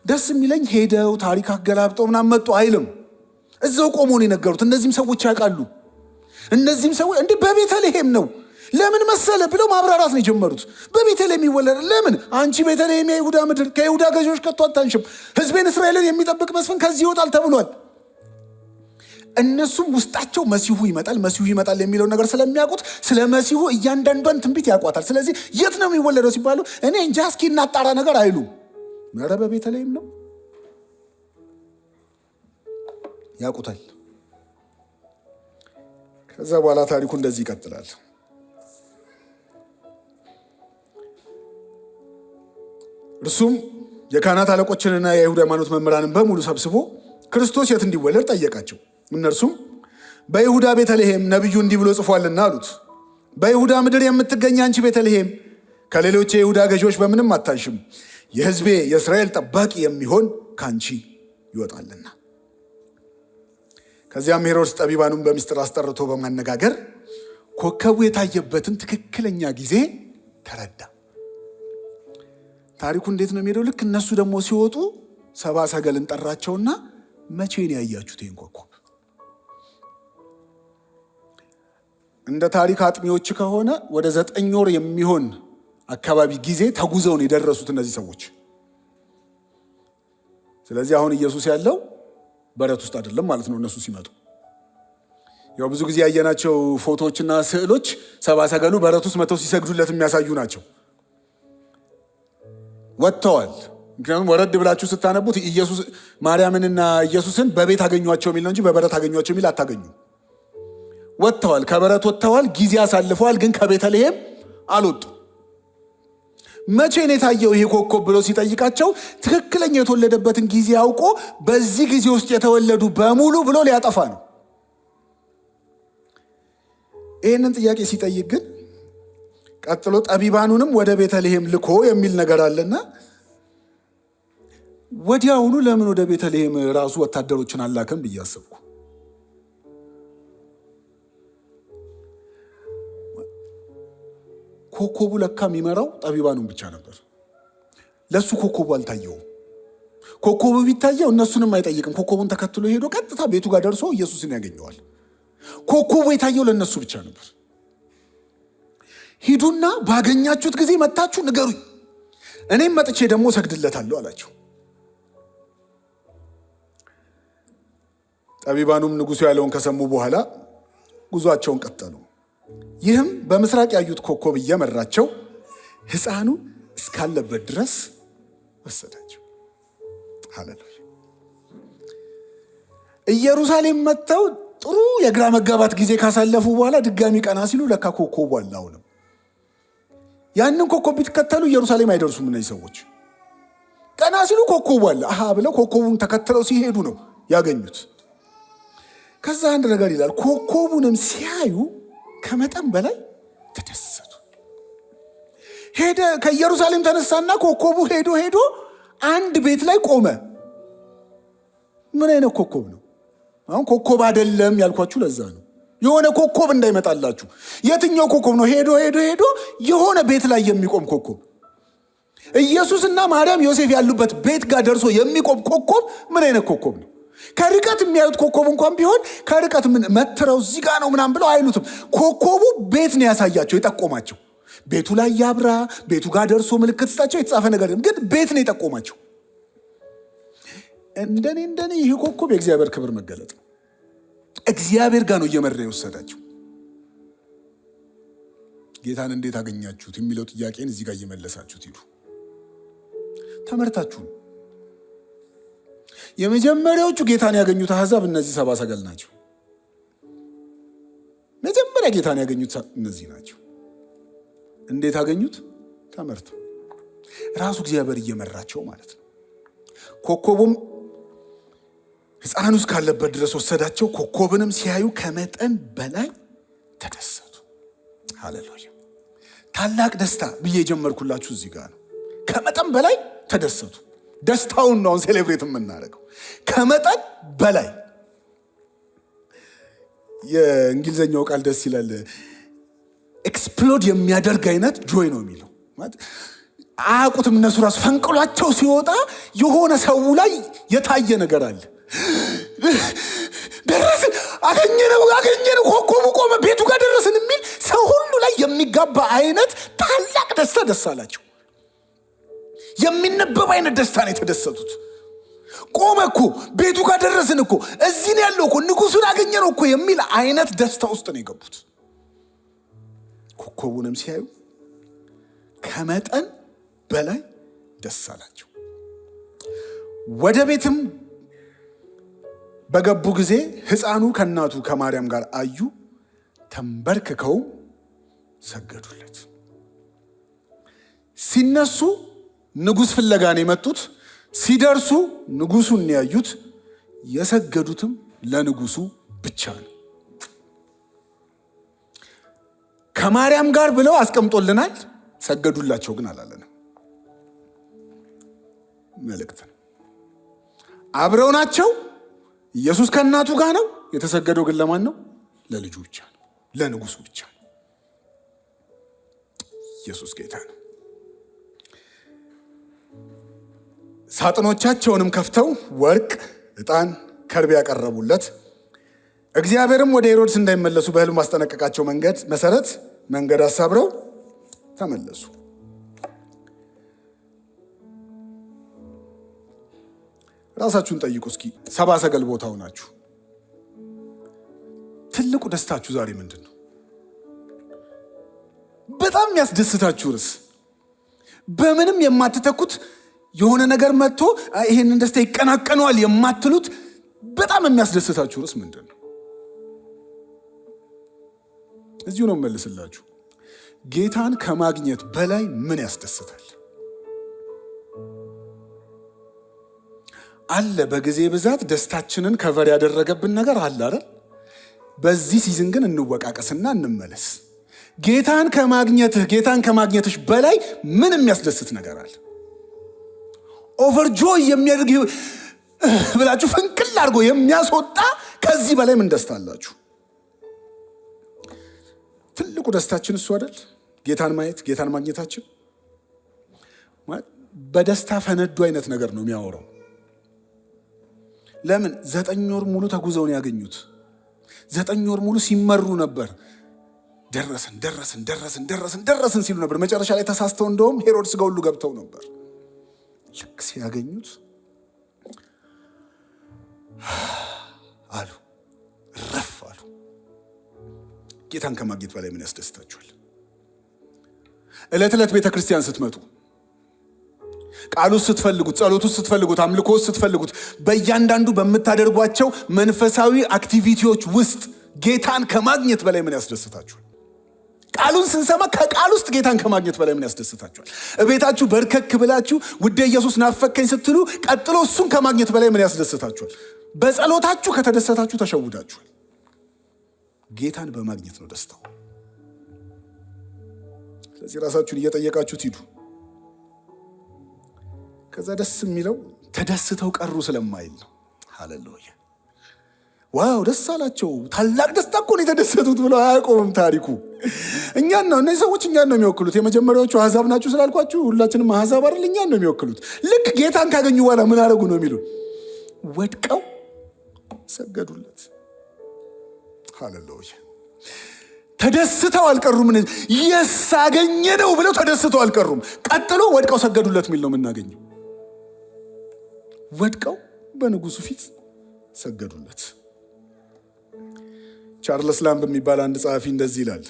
ደስ የሚለኝ ሄደው ታሪክ አገላብጠው ምናምን መጡ አይልም። እዛው ቆሞ ነው የነገሩት። እነዚህም ሰዎች ያውቃሉ። እነዚህም ሰዎች እንዲህ በቤተልሔም ነው ለምን መሰለ ብለው ማብራራት ነው የጀመሩት። በቤተልሔም ይወለድ ለምን? አንቺ ቤተልሔም የይሁዳ ምድር ከይሁዳ ገዢዎች ከቶ አታንሽም፣ ሕዝቤን እስራኤልን የሚጠብቅ መስፍን ከዚህ ይወጣል ተብሏል። እነሱም ውስጣቸው መሲሁ ይመጣል የሚለው ነገር ስለሚያውቁት ስለ መሲሁ እያንዳንዷን ትንቢት ያውቋታል። ስለዚህ የት ነው የሚወለደው ሲባሉ እኔ እንጃ እስኪ እናጣራ ነገር አይሉ። ኧረ በቤተልሔም ነው ያውቁታል። ከዛ በኋላ ታሪኩ እንደዚህ ይቀጥላል። እርሱም የካህናት አለቆችንና የአይሁድ ሃይማኖት መምህራንን በሙሉ ሰብስቦ ክርስቶስ የት እንዲወለድ ጠየቃቸው። እነርሱም በይሁዳ ቤተልሔም ነቢዩ እንዲህ ብሎ ጽፏልና አሉት። በይሁዳ ምድር የምትገኝ አንቺ ቤተልሔም ከሌሎች የይሁዳ ገዢዎች በምንም አታንሽም፣ የሕዝቤ የእስራኤል ጠባቂ የሚሆን ከአንቺ ይወጣልና። ከዚያም ሄሮድስ ጠቢባኑን በምስጢር አስጠርቶ በማነጋገር ኮከቡ የታየበትን ትክክለኛ ጊዜ ተረዳ። ታሪኩ እንዴት ነው የሚሄደው? ልክ እነሱ ደግሞ ሲወጡ 70 ሰገልን ጠራቸውና መቼ ነው ያያችሁት ይህን ኮከብ? እንደ ታሪክ አጥኚዎች ከሆነ ወደ 9 ወር የሚሆን አካባቢ ጊዜ ተጉዘውን የደረሱት እነዚህ ሰዎች። ስለዚህ አሁን ኢየሱስ ያለው በረት ውስጥ አይደለም ማለት ነው። እነሱ ሲመጡ ያው ብዙ ጊዜ ያየናቸው ፎቶዎችና ስዕሎች ሰብአ ሰገሉ በረት ውስጥ መተው ሲሰግዱለት የሚያሳዩ ናቸው። ወጥተዋል። ምክንያቱም ወረድ ብላችሁ ስታነቡት ኢየሱስ ማርያምንና ኢየሱስን በቤት አገኟቸው የሚል ነው እንጂ በበረት አገኟቸው የሚል አታገኙ። ወጥተዋል፣ ከበረት ወጥተዋል፣ ጊዜ አሳልፈዋል። ግን ከቤተልሔም አልወጡ። መቼ ነው የታየው ይሄ ኮከብ ብሎ ሲጠይቃቸው ትክክለኛ የተወለደበትን ጊዜ አውቆ በዚህ ጊዜ ውስጥ የተወለዱ በሙሉ ብሎ ሊያጠፋ ነው። ይህንን ጥያቄ ሲጠይቅ ግን ቀጥሎ ጠቢባኑንም ወደ ቤተልሔም ልኮ የሚል ነገር አለና ወዲያውኑ ለምን ወደ ቤተልሔም ራሱ ወታደሮችን አላከም ብዬ አሰብኩ። ኮከቡ ለካ የሚመራው ጠቢባኑን ብቻ ነበር። ለሱ ኮከቡ አልታየውም። ኮከቡ ቢታየው እነሱንም አይጠይቅም። ኮከቡን ተከትሎ ሄዶ ቀጥታ ቤቱ ጋር ደርሶ ኢየሱስን ያገኘዋል። ኮከቡ የታየው ለነሱ ብቻ ነበር። ሂዱና ባገኛችሁት ጊዜ መታችሁ ንገሩኝ፣ እኔም መጥቼ ደግሞ ሰግድለታለሁ አላቸው። ጠቢባኑም ንጉሡ ያለውን ከሰሙ በኋላ ጉዟቸውን ቀጠሉ። ይህም በምስራቅ ያዩት ኮከብ እየመራቸው ሕፃኑ እስካለበት ድረስ ወሰዳቸው። ሃሌሉያ። ኢየሩሳሌም መጥተው ጥሩ የግራ መጋባት ጊዜ ካሳለፉ በኋላ ድጋሚ ቀና ሲሉ ለካ ኮከቡ አለ። አሁንም ያንን ኮከብ ቢተከተሉ ኢየሩሳሌም አይደርሱም እነዚህ ሰዎች። ቀና ሲሉ ኮከቡ አለ። አሃ ብለው ኮከቡን ተከትለው ሲሄዱ ነው ያገኙት። ከዛ አንድ ነገር ይላል፣ ኮከቡንም ሲያዩ ከመጠን በላይ ተደሰቱ። ሄደ ከኢየሩሳሌም ተነሳና ኮከቡ ሄዶ አንድ ቤት ላይ ቆመ። ምን አይነት ኮከብ ነው? አሁን ኮከብ አይደለም ያልኳችሁ ለዛ ነው። የሆነ ኮከብ እንዳይመጣላችሁ። የትኛው ኮከብ ነው? ሄዶ የሆነ ቤት ላይ የሚቆም ኮከብ። ኢየሱስና ማርያም ዮሴፍ ያሉበት ቤት ጋር ደርሶ የሚቆም ኮከብ ምን አይነት ኮከብ ነው? ከርቀት የሚያዩት ኮከብ እንኳን ቢሆን ከርቀት ምን መትረው እዚህ ጋር ነው ምናምን ብለው አይሉትም። ኮከቡ ቤት ነው ያሳያቸው፣ የጠቆማቸው። ቤቱ ላይ ያብራ፣ ቤቱ ጋር ደርሶ ምልክት ስጣቸው፣ የተጻፈ ነገር ግን ቤት ነው የጠቆማቸው። እንደኔ ይህ ኮከብ የእግዚአብሔር ክብር መገለጥ ነው። እግዚአብሔር ጋር ነው እየመራ የወሰዳቸው። ጌታን እንዴት አገኛችሁት የሚለው ጥያቄን እዚህ ጋር እየመለሳችሁት ሂዱ። ተመርታችሁ የመጀመሪያዎቹ ጌታን ያገኙት አሕዛብ እነዚህ ሰብአ ሰገል ናቸው። መጀመሪያ ጌታን ያገኙት እነዚህ ናቸው። እንዴት አገኙት? ተመርተው። ራሱ እግዚአብሔር እየመራቸው ማለት ነው። ኮከቡም ሕፃኑ እስካለበት ድረስ ወሰዳቸው። ኮከብንም ሲያዩ ከመጠን በላይ ተደሰቱ። ሃሌሉያ። ታላቅ ደስታ ብዬ የጀመርኩላችሁ እዚህ ጋር ነው። ከመጠን በላይ ተደሰቱ። ደስታውን ነው ሴሌብሬት የምናደርገው። ከመጠን በላይ። የእንግሊዘኛው ቃል ደስ ይላል። ኤክስፕሎድ የሚያደርግ አይነት ጆይ ነው የሚለው። አያውቁትም እነሱ ራሱ ፈንቅሏቸው ሲወጣ የሆነ ሰው ላይ የታየ ነገር አለ። ደረስን፣ አገኘነው፣ ኮከቡ ቆመ፣ ቤቱ ጋር ደረስን የሚል ሰው ሁሉ ላይ የሚጋባ አይነት ታላቅ ደስታ ደስ አላቸው። የሚነበብ አይነት ደስታ ነው የተደሰቱት። ቆመ እኮ፣ ቤቱ ጋር ደረስን እኮ፣ እዚህ ነው ያለው እኮ፣ ንጉሱን አገኘነው እኮ የሚል አይነት ደስታ ውስጥ ነው የገቡት። ኮከቡንም ሲያዩ ከመጠን በላይ ደስ አላቸው። ወደ ቤትም በገቡ ጊዜ ሕፃኑ ከእናቱ ከማርያም ጋር አዩ፣ ተንበርክከው ሰገዱለት። ሲነሱ ንጉሥ ፍለጋ ነው የመጡት። ሲደርሱ ንጉሱን ያዩት፣ የሰገዱትም ለንጉሱ ብቻ ነው። ከማርያም ጋር ብለው አስቀምጦልናል። ሰገዱላቸው ግን አላለንም። መልእክት ነው። አብረው ናቸው። ኢየሱስ ከእናቱ ጋር ነው። የተሰገደው ግን ለማን ነው? ለልጁ ብቻ ነው፣ ለንጉሱ ብቻ ነው። ኢየሱስ ጌታ ነው። ሳጥኖቻቸውንም ከፍተው ወርቅ፣ ዕጣን፣ ከርቤ ያቀረቡለት። እግዚአብሔርም ወደ ሄሮድስ እንዳይመለሱ በሕልም ማስጠነቀቃቸው መሰረት መንገድ አሳብረው ተመለሱ። ራሳችሁን ጠይቁ እስኪ። ሰብአ ሰገል ቦታው ናችሁ። ትልቁ ደስታችሁ ዛሬ ምንድን ነው? በጣም የሚያስደስታችሁ ርዕስ፣ በምንም የማትተኩት የሆነ ነገር መጥቶ ይሄንን ደስታ ይቀናቀነዋል የማትሉት በጣም የሚያስደስታችሁ ርዕስ ምንድን ነው? እዚሁ ነው መልስላችሁ። ጌታን ከማግኘት በላይ ምን ያስደስታል? አለ። በጊዜ ብዛት ደስታችንን ከቨር ያደረገብን ነገር አለ አይደል? በዚህ ሲዝን ግን እንወቃቀስና እንመለስ። ጌታን ከማግኘትሽ በላይ ምን የሚያስደስት ነገር አለ? ኦቨርጆይ የሚያደርግ ብላችሁ ፍንቅል አድርጎ የሚያስወጣ ከዚህ በላይ ምን ደስታ አላችሁ? ትልቁ ደስታችን እሱ አይደል? ጌታን ማየት፣ ጌታን ማግኘታችን። በደስታ ፈነዱ አይነት ነገር ነው የሚያወራው። ለምን 9 ወር ሙሉ ተጉዘውን ያገኙት? 9 ወር ሙሉ ሲመሩ ነበር። ደረስን ሲሉ ነበር። መጨረሻ ላይ ተሳስተው እንደውም ሄሮድስ ጋር ሁሉ ገብተው ነበር። ልክ ሲያገኙት አሉ፣ ረፍ አሉ። ጌታን ከማግኘት በላይ ምን ያስደስታችኋል? ዕለት ዕለት ቤተ ክርስቲያን ስትመጡ፣ ቃሉ ስትፈልጉት፣ ጸሎቱ ስትፈልጉት፣ አምልኮ ስትፈልጉት፣ በእያንዳንዱ በምታደርጓቸው መንፈሳዊ አክቲቪቲዎች ውስጥ ጌታን ከማግኘት በላይ ምን ያስደስታችኋል? ቃሉን ስንሰማ ከቃል ውስጥ ጌታን ከማግኘት በላይ ምን ያስደስታችኋል? እቤታችሁ በርከክ ብላችሁ ውዴ ኢየሱስ ናፈቀኝ ስትሉ ቀጥሎ እሱን ከማግኘት በላይ ምን ያስደስታችኋል? በጸሎታችሁ ከተደሰታችሁ ተሸውዳችኋል። ጌታን በማግኘት ነው ደስታው። ስለዚህ ራሳችሁን እየጠየቃችሁት ሂዱ። ከዛ ደስ የሚለው ተደስተው ቀሩ ስለማይል ነው። ሃሌሉያ! ዋው ደስ አላቸው፣ ታላቅ ደስታ እኮ ነው የተደሰቱት ብለው አያቆምም ታሪኩ። እኛን ነው፣ እነዚህ ሰዎች እኛን ነው የሚወክሉት። የመጀመሪያዎቹ አሕዛብ ናችሁ ስላልኳችሁ ሁላችንም አሕዛብ አይደል? እኛን ነው የሚወክሉት። ልክ ጌታን ካገኙ በኋላ ምን አደረጉ ነው የሚሉ? ወድቀው ሰገዱለት። ሃሌሉያ! ተደስተው አልቀሩም። የሳገኘ ነው ብለው ተደስተው አልቀሩም። ቀጥሎ ወድቀው ሰገዱለት የሚል ነው የምናገኘው። ወድቀው በንጉሱ ፊት ሰገዱለት። ቻርልስ ላምብ የሚባል አንድ ጸሐፊ እንደዚህ ይላል፣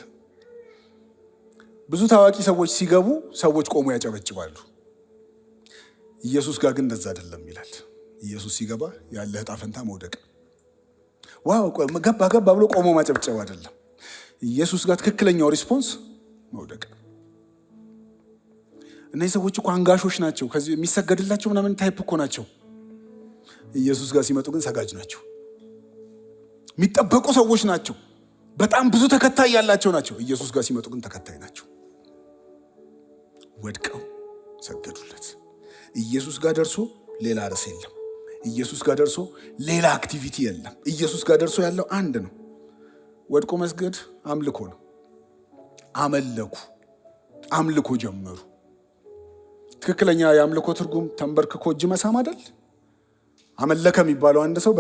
ብዙ ታዋቂ ሰዎች ሲገቡ ሰዎች ቆሞ ያጨበጭባሉ። ኢየሱስ ጋር ግን እንደዛ አይደለም ይላል። ኢየሱስ ሲገባ ያለህ ዕጣ ፈንታ መውደቅ። ዋው ገባ ብሎ ቆሞ ማጨብጨብ አይደለም። ኢየሱስ ጋር ትክክለኛው ሪስፖንስ መውደቅ። እነዚህ ሰዎች እኮ አንጋሾች ናቸው፣ ከዚህ የሚሰገድላቸው ምናምን ታይፕ እኮ ናቸው። ኢየሱስ ጋር ሲመጡ ግን ሰጋጅ ናቸው። የሚጠበቁ ሰዎች ናቸው። በጣም ብዙ ተከታይ ያላቸው ናቸው። ኢየሱስ ጋር ሲመጡ ግን ተከታይ ናቸው። ወድቀው ሰገዱለት። ኢየሱስ ጋር ደርሶ ሌላ ርዕስ የለም። ኢየሱስ ጋር ደርሶ ሌላ አክቲቪቲ የለም። ኢየሱስ ጋር ደርሶ ያለው አንድ ነው። ወድቆ መስገድ አምልኮ ነው። አመለኩ፣ አምልኮ ጀመሩ። ትክክለኛ የአምልኮ ትርጉም ተንበርክኮ እጅ መሳም አይደል? አመለከ የሚባለው አንድ ሰው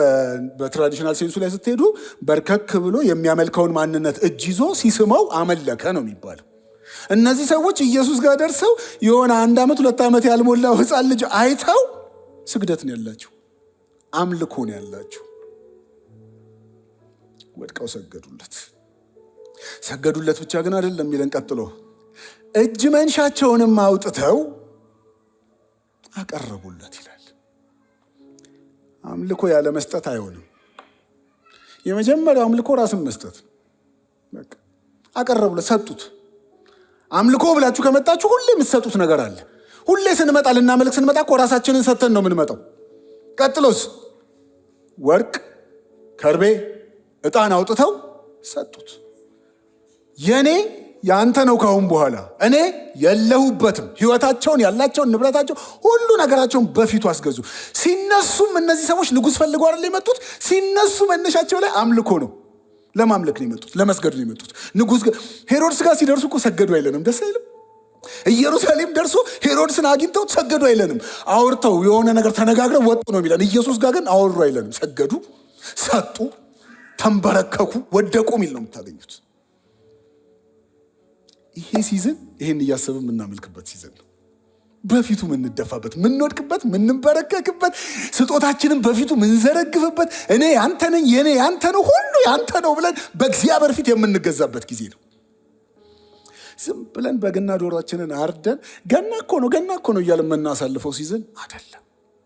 በትራዲሽናል ሴንሱ ላይ ስትሄዱ በርከክ ብሎ የሚያመልከውን ማንነት እጅ ይዞ ሲስመው አመለከ ነው የሚባለው። እነዚህ ሰዎች ኢየሱስ ጋር ደርሰው የሆነ 1 ዓመት 2 ዓመት ያልሞላው ሕፃን ልጅ አይተው ስግደት ነው ያላቸው፣ አምልኮ ነው ያላቸው። ወድቀው ሰገዱለት። ሰገዱለት ብቻ ግን አይደለም የሚለን ቀጥሎ፣ እጅ መንሻቸውንም አውጥተው አቀረቡለት ይላል። አምልኮ ያለ መስጠት አይሆንም። የመጀመሪያው አምልኮ ራስን መስጠት። በቃ አቀረቡለት፣ ሰጡት። አምልኮ ብላችሁ ከመጣችሁ ሁሌ የምትሰጡት ነገር አለ። ሁሌ ስንመጣ ልናመልክ ስንመጣ እኮ ራሳችንን ሰጥተን ነው የምንመጣው። ቀጥሎስ ወርቅ፣ ከርቤ፣ ዕጣን አውጥተው ሰጡት። የኔ ያንተ ነው ካሁን በኋላ እኔ የለሁበትም። ህይወታቸውን፣ ያላቸውን፣ ንብረታቸው፣ ሁሉ ነገራቸውን በፊቱ አስገዙ። ሲነሱም እነዚህ ሰዎች ንጉሥ ፈልገው አይደል የመጡት? ሲነሱ መነሻቸው ላይ አምልኮ ነው። ለማምለክ ነው የመጡት፣ ለመስገድ ነው የመጡት። ንጉሥ ሄሮድስ ጋር ሲደርሱ እኮ ሰገዱ አይለንም? ደስ አይልም? ኢየሩሳሌም ደርሶ ሄሮድስን አግኝተው ሰገዱ አይለንም? አውርተው የሆነ ነገር ተነጋግረው ወጡ ነው የሚለን። ኢየሱስ ጋር ግን አወሩ አይለንም። ሰገዱ፣ ሰጡ፣ ተንበረከኩ፣ ወደቁ የሚል ነው የምታገኙት። ይሄ ሲዝን ይሄን እያሰብን የምናመልክበት ሲዝን ነው። በፊቱ ምንደፋበት፣ ምንወድቅበት፣ ምንበረከክበት፣ ስጦታችንን በፊቱ ምንዘረግፍበት፣ እኔ ያንተ ነኝ፣ የኔ ያንተ ነው፣ ሁሉ ያንተ ነው ብለን በእግዚአብሔር ፊት የምንገዛበት ጊዜ ነው። ዝም ብለን በግና ዶሮአችንን አርደን ገና እኮ ነው እያለ የምናሳልፈው ሲዝን አይደለም።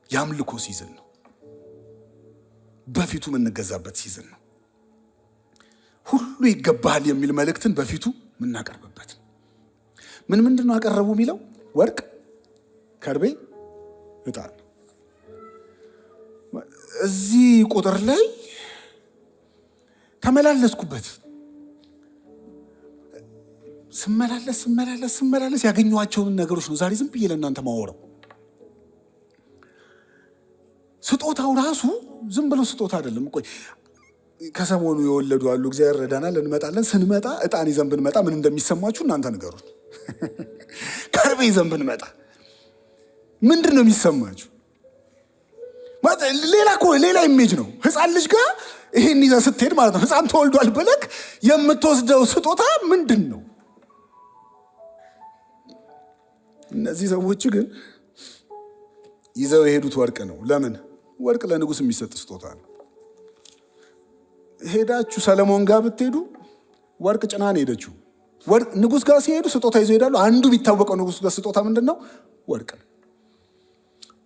የአምልኮ ሲዝን ነው። በፊቱ የምንገዛበት ሲዝን ነው። ሁሉ ይገባሃል የሚል መልእክትን በፊቱ ምናቀርብበት። ምንድን ነው አቀረቡ የሚለው? ወርቅ፣ ከርቤ፣ ዕጣን። እዚህ ቁጥር ላይ ተመላለስኩበት። ስመላለስ ያገኘኋቸውን ነገሮች ነው ዛሬ ዝም ብዬ ለእናንተ ማወራው። ስጦታው ራሱ ዝም ብሎ ስጦታ አይደለም። ቆይ ከሰሞኑ የወለዱ አሉ፣ እግዚአብሔር ረዳናል፣ እንመጣለን። ስንመጣ ዕጣን ይዘን ብንመጣ ምን እንደሚሰማችሁ እናንተ ንገሩን። ከርቤ ይዘን ብንመጣ ምንድን ነው የሚሰማችሁ? ሌላ ኢሜጅ ነው። ህፃን ልጅ ጋር ይሄን ይዘህ ስትሄድ ማለት ነው፣ ህፃን ተወልዷል ብለህ የምትወስደው ስጦታ ምንድን ነው? እነዚህ ሰዎች ግን ይዘው የሄዱት ወርቅ ነው። ለምን? ወርቅ ለንጉሥ የሚሰጥ ስጦታ ነው። ሄዳችሁ ሰለሞን ጋር ብትሄዱ ወርቅ ጭና ነው ሄደችው። ንጉሥ ጋር ሲሄዱ ስጦታ ይዘው ሄዳሉ። አንዱ ቢታወቀው ንጉሥ ጋር ስጦታ ምንድን ነው? ወርቅ ነው።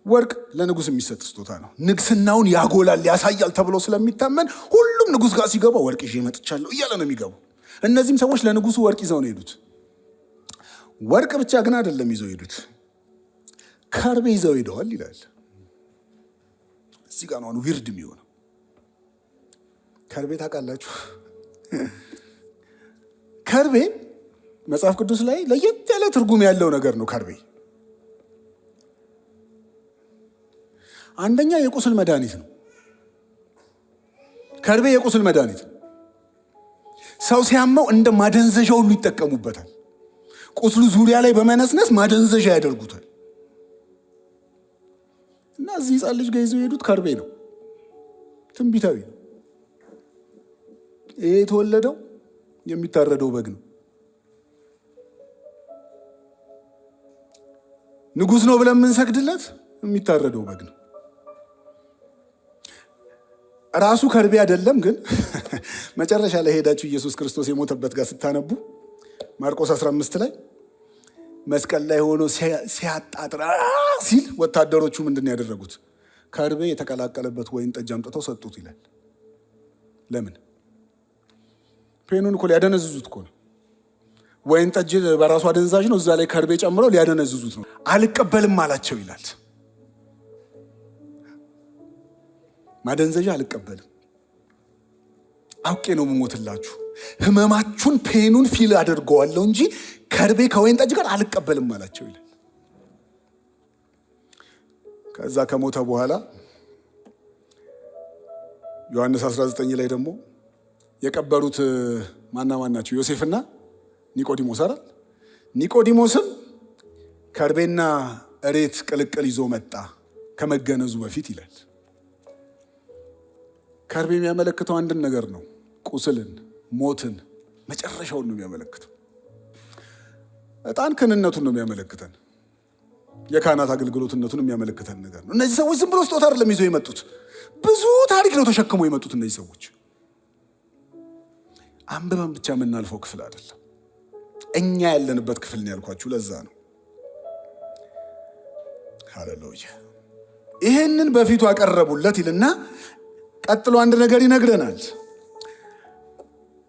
ወርቅ ለንጉሥ የሚሰጥ ስጦታ ነው። ንግስናውን ያጎላል፣ ያሳያል ተብሎ ስለሚታመን ሁሉም ንጉሥ ጋር ሲገባ ወርቅ ይዤ መጥቻለሁ እያለ ነው የሚገባው። እነዚህም ሰዎች ለንጉሱ ወርቅ ይዘው ነው ሄዱት። ወርቅ ብቻ ግን አይደለም ይዘው ሄዱት፣ ከርቤ ይዘው ሄደዋል ይላል። እዚህ ጋር ነው ዊርድ የሚሆነው። ከርቤ ታውቃላችሁ? ከርቤ መጽሐፍ ቅዱስ ላይ ለየት ያለ ትርጉም ያለው ነገር ነው። ከርቤ አንደኛ የቁስል መድኃኒት ነው። ከርቤ የቁስል መድኃኒት ነው። ሰው ሲያመው እንደ ማደንዘዣ ሁሉ ይጠቀሙበታል። ቁስሉ ዙሪያ ላይ በመነስነስ ማደንዘዣ ያደርጉታል። እና እዚህ ሕፃን ልጅ ጋር ይዘው የሄዱት ከርቤ ነው። ትንቢታዊ ነው። ይሄ የተወለደው የሚታረደው በግ ነው። ንጉሥ ነው ብለን የምንሰግድለት የሚታረደው በግ ነው። ራሱ ከርቤ አይደለም። ግን መጨረሻ ላይ ሄዳችሁ ኢየሱስ ክርስቶስ የሞተበት ጋር ስታነቡ ማርቆስ 15 ላይ መስቀል ላይ ሆኖ ሲያጣጥራ ሲል ወታደሮቹ ምንድን ያደረጉት? ከርቤ የተቀላቀለበት ወይን ጠጅ አምጥተው ሰጡት ይላል። ለምን? ፔኑን እኮ ሊያደነዝዙት እኮ ነው። ወይን ጠጅ በራሱ አደንዛዥ ነው። እዛ ላይ ከርቤ ጨምረው ሊያደነዝዙት ነው። አልቀበልም አላቸው ይላል። ማደንዘዣ አልቀበልም፣ አውቄ ነው የምሞትላችሁ፣ ህመማችሁን ፔኑን ፊል አድርገዋለሁ እንጂ ከርቤ ከወይን ጠጅ ጋር አልቀበልም አላቸው ይላል። ከዛ ከሞተ በኋላ ዮሐንስ 19 ላይ ደግሞ የቀበሩት ማን ናቸው? ዮሴፍና ኒቆዲሞስ አይደል? ኒቆዲሞስም ከርቤና እሬት ቅልቅል ይዞ መጣ ከመገነዙ በፊት ይላል። ከርቤ የሚያመለክተው አንድን ነገር ነው፣ ቁስልን፣ ሞትን፣ መጨረሻውን ነው የሚያመለክተው። ዕጣን ክህንነቱን ነው የሚያመለክተን፣ የካህናት አገልግሎትነቱን የሚያመለክተን ነገር ነው። እነዚህ ሰዎች ዝም ብሎ ስጦታ አይደለም ይዘው የመጡት፣ ብዙ ታሪክ ነው ተሸክመው የመጡት። እነዚህ ሰዎች አንብበን ብቻ የምናልፈው ክፍል አይደለም፣ እኛ ያለንበት ክፍል ነው ያልኳችሁ። ለዛ ነው። ሃሌሉያ። ይሄንን በፊቱ አቀረቡለት ይልና ቀጥሎ አንድ ነገር ይነግረናል።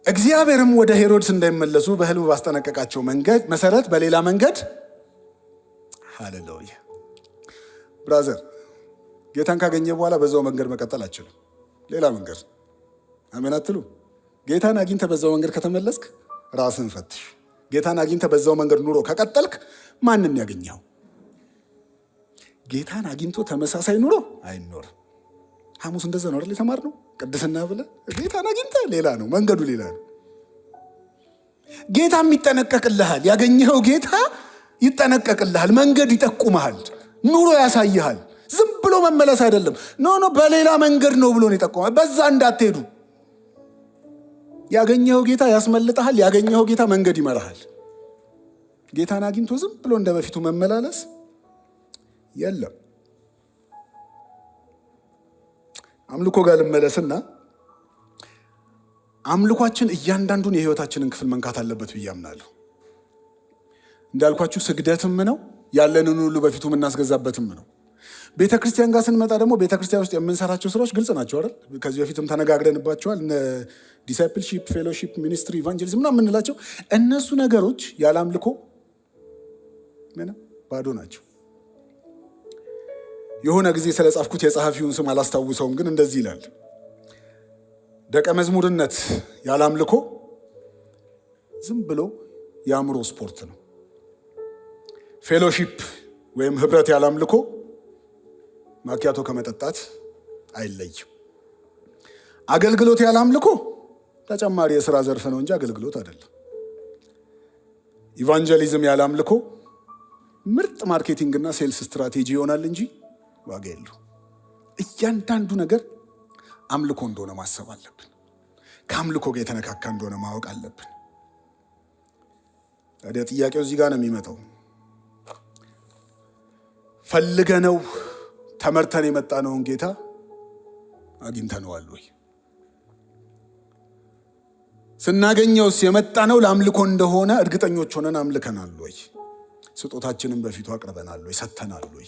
እግዚአብሔርም ወደ ሄሮድስ እንዳይመለሱ በሕልም ባስጠነቀቃቸው መንገድ መሰረት በሌላ መንገድ። ሃሌሉያ። ብራዘር፣ ጌታን ካገኘ በኋላ በዛው መንገድ መቀጠል አችልም። ሌላ መንገድ። አሜን አትሉ? ጌታን አግኝተ በዛው መንገድ ከተመለስክ ራስን ፈትሽ። ጌታን አግኝተ በዛው መንገድ ኑሮ ከቀጠልክ ማንን ያገኘው? ጌታን አግኝቶ ተመሳሳይ ኑሮ አይኖርም። ሐሙስ እንደዛ ነው አይደል የተማርነው? ቅድስና ብለህ ጌታን አግኝተህ ሌላ ነው መንገዱ፣ ሌላ ነው። ጌታም ይጠነቀቅልሃል። ያገኘኸው ጌታ ይጠነቀቅልሃል፣ መንገድ ይጠቁመሃል፣ ኑሮ ያሳይሃል። ዝም ብሎ መመለስ አይደለም። ኖ በሌላ መንገድ ነው ብሎ ነው ይጠቁማል። በዛ እንዳትሄዱ። ያገኘኸው ጌታ ያስመልጠሃል። ያገኘኸው ጌታ መንገድ ይመራሃል። ጌታን አግኝቶ ዝም ብሎ እንደ በፊቱ መመላለስ የለም። አምልኮ ጋር ልመለስና አምልኳችን እያንዳንዱን የህይወታችንን ክፍል መንካት አለበት ብዬ አምናለሁ። እንዳልኳችሁ ስግደትም ነው፣ ያለንን ሁሉ በፊቱ የምናስገዛበትም ነው። ቤተክርስቲያን ጋር ስንመጣ ደግሞ ቤተክርስቲያን ውስጥ የምንሰራቸው ስራዎች ግልጽ ናቸው አይደል? ከዚህ በፊትም ተነጋግረንባቸዋል። ዲሳይፕልሺፕ፣ ፌሎሺፕ፣ ሚኒስትሪ፣ ኢቫንጀሊዝም ምናምን የምንላቸው እነሱ ነገሮች ያለ አምልኮ ባዶ ናቸው። የሆነ ጊዜ ስለጻፍኩት የጸሐፊውን ስም አላስታውሰውም፣ ግን እንደዚህ ይላል: ደቀ መዝሙርነት ያለ አምልኮ ዝም ብሎ የአእምሮ ስፖርት ነው። ፌሎሺፕ ወይም ህብረት ያለ አምልኮ ማኪያቶ ከመጠጣት አይለይም። አገልግሎት ያለ አምልኮ ተጨማሪ የሥራ ዘርፍ ነው እንጂ አገልግሎት አይደለም። ኢቫንጀሊዝም ያለ አምልኮ ምርጥ ማርኬቲንግና ሴልስ ስትራቴጂ ይሆናል እንጂ ዋጋ የለው። እያንዳንዱ ነገር አምልኮ እንደሆነ ማሰብ አለብን። ከአምልኮ ጋር የተነካካ እንደሆነ ማወቅ አለብን። ታዲያ ጥያቄው እዚህ ጋር ነው የሚመጣው። ፈልገነው ተመርተን የመጣነውን ጌታ አግኝተነዋል ወይ? ስናገኘውስ የመጣነው ለአምልኮ እንደሆነ እርግጠኞች ሆነን አምልከናል ወይ? ስጦታችንን በፊቱ አቅርበናል ወይ? ሰጥተናል ወይ?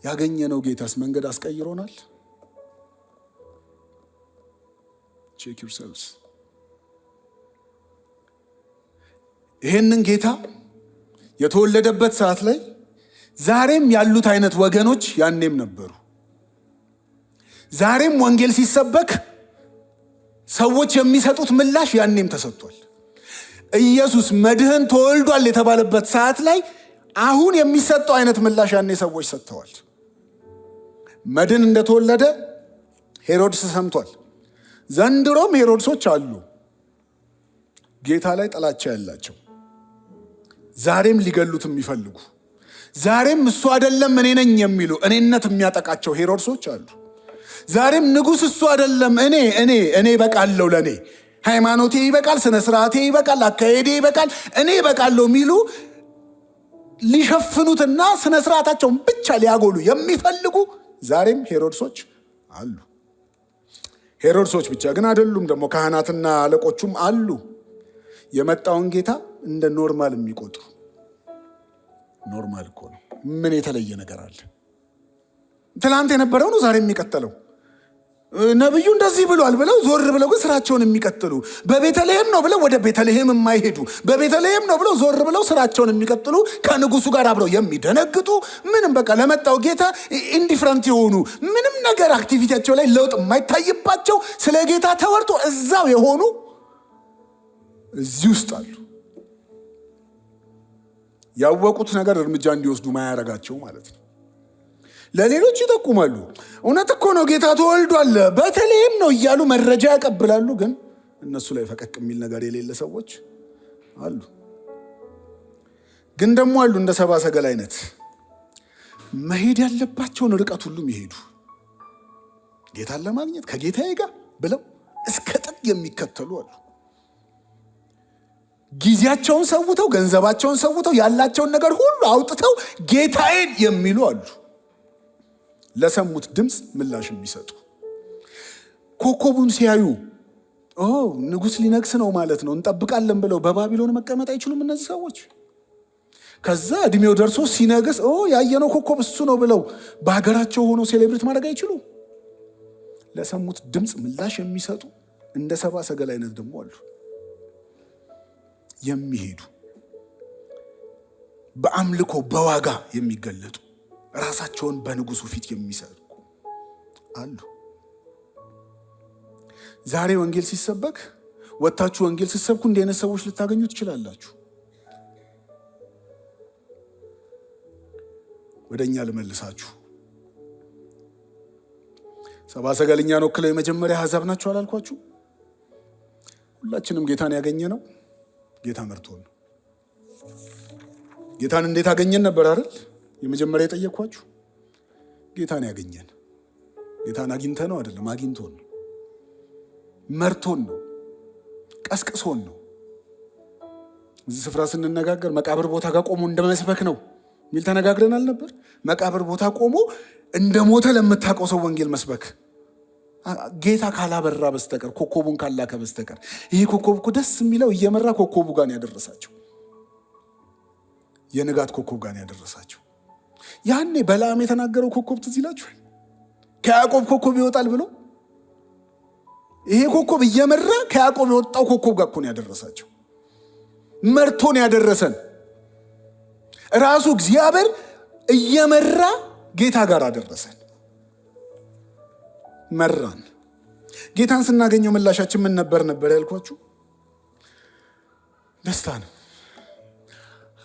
ያገኘነው ጌታስ መንገድ አስቀይሮናል? ቼክ ዩርሰልቭስ። ይሄንን ጌታ የተወለደበት ሰዓት ላይ ዛሬም ያሉት አይነት ወገኖች ያኔም ነበሩ። ዛሬም ወንጌል ሲሰበክ ሰዎች የሚሰጡት ምላሽ ያኔም ተሰጥቷል። ኢየሱስ መድህን ተወልዷል የተባለበት ሰዓት ላይ አሁን የሚሰጠው አይነት ምላሽ ያኔ ሰዎች ሰጥተዋል። መድህን እንደተወለደ ሄሮድስ ሰምቷል። ዘንድሮም ሄሮድሶች አሉ፣ ጌታ ላይ ጥላቻ ያላቸው፣ ዛሬም ሊገሉት የሚፈልጉ፣ ዛሬም እሱ አይደለም እኔ ነኝ የሚሉ እኔነት የሚያጠቃቸው ሄሮድሶች አሉ። ዛሬም ንጉሥ እሱ አይደለም እኔ ይበቃለሁ፣ ለኔ ሃይማኖቴ ይበቃል፣ ስነ ስርዓቴ ይበቃል፣ አካሄዴ ይበቃል፣ እኔ ይበቃለሁ የሚሉ ሊሸፍኑትና ስነ ስርዓታቸውን ብቻ ሊያጎሉ የሚፈልጉ ዛሬም ሄሮድሶች አሉ። ሄሮድሶች ብቻ ግን አይደሉም፣ ደግሞ ካህናትና አለቆቹም አሉ። የመጣውን ጌታ እንደ ኖርማል የሚቆጥሩ። ኖርማል እኮ ነው። ምን የተለየ ነገር አለ? ትላንት የነበረው ነው ዛሬ የሚቀጥለው። ነብዩ እንደዚህ ብሏል ብለው ዞር ብለው ግን ስራቸውን የሚቀጥሉ፣ በቤተልሔም ነው ብለው ወደ ቤተልሔም የማይሄዱ፣ በቤተልሔም ነው ብለው ዞር ብለው ስራቸውን የሚቀጥሉ፣ ከንጉሱ ጋር አብረው የሚደነግጡ፣ ምንም በቃ ለመጣው ጌታ ኢንዲፍረንት የሆኑ፣ ምንም ነገር አክቲቪቲያቸው ላይ ለውጥ የማይታይባቸው፣ ስለ ጌታ ተወርቶ እዛው የሆኑ እዚህ ውስጥ አሉ። ያወቁት ነገር እርምጃ እንዲወስዱ ማያረጋቸው ማለት ነው። ለሌሎች ይጠቁማሉ። እውነት እኮ ነው ጌታ ተወልዷል በተለይም ነው እያሉ መረጃ ያቀብላሉ። ግን እነሱ ላይ ፈቀቅ የሚል ነገር የሌለ ሰዎች አሉ። ግን ደግሞ አሉ እንደ ሰብአ ሰገል አይነት መሄድ ያለባቸውን ርቀት ሁሉ ይሄዱ፣ ጌታን ለማግኘት ከጌታዬ ጋር ብለው እስከ ጥግ የሚከተሉ አሉ። ጊዜያቸውን ሰውተው፣ ገንዘባቸውን ሰውተው፣ ያላቸውን ነገር ሁሉ አውጥተው ጌታዬን የሚሉ አሉ። ለሰሙት ድምፅ ምላሽ የሚሰጡ፣ ኮከቡን ሲያዩ ንጉሥ ሊነግስ ነው ማለት ነው እንጠብቃለን ብለው በባቢሎን መቀመጥ አይችሉም እነዚህ ሰዎች። ከዛ እድሜው ደርሶ ሲነግስ ያየነው ኮከብ እሱ ነው ብለው በሀገራቸው ሆነው ሴሌብሬት ማድረግ አይችሉም። ለሰሙት ድምፅ ምላሽ የሚሰጡ እንደ ሰብአ ሰገል አይነት ደግሞ አሉ። የሚሄዱ በአምልኮ በዋጋ የሚገለጡ ራሳቸውን በንጉሱ ፊት የሚሰብኩ አሉ። ዛሬ ወንጌል ሲሰበክ ወጣችሁ ወንጌል ሲሰብኩ እንዲህ አይነት ሰዎች ልታገኙ ትችላላችሁ። ወደኛ ልመልሳችሁ። ሰብአ ሰገልኛን ወክለው የመጀመሪያ አሕዛብ ናቸው አላልኳችሁ? ሁላችንም ጌታን ያገኘ ነው ጌታ መርቶን ነው። ጌታን እንዴት አገኘን ነበር አይደል? የመጀመሪያ የጠየኳችሁ ጌታን ያገኘን። ጌታን አግኝተ ነው አይደለም፣ አግኝቶን ነው፣ መርቶን ነው፣ ቀስቅሶን ነው። እዚህ ስፍራ ስንነጋገር መቃብር ቦታ ጋር ቆሞ እንደመስበክ ነው ሚል ተነጋግረናል ነበር። መቃብር ቦታ ቆሞ እንደ ሞተ ለምታውቀው ሰው ወንጌል መስበክ ጌታ ካላበራ በስተቀር ኮከቡን ካላከ በስተቀር። ይሄ ኮከብ እኮ ደስ የሚለው እየመራ ኮከቡ ጋር ያደረሳቸው፣ የንጋት ኮከብ ጋር ያደረሳቸው። ያኔ በለዓም የተናገረው ኮከብ ትዝ ይላችኋል? ከያዕቆብ ኮከብ ይወጣል ብሎ ይሄ ኮከብ እየመራ ከያዕቆብ የወጣው ኮከብ ጋር እኮ ነው ያደረሳቸው። መርቶን ያደረሰን ራሱ እግዚአብሔር እየመራ ጌታ ጋር አደረሰን፣ መራን። ጌታን ስናገኘው ምላሻችን ምን ነበር ያልኳችሁ? ደስታ ነው፣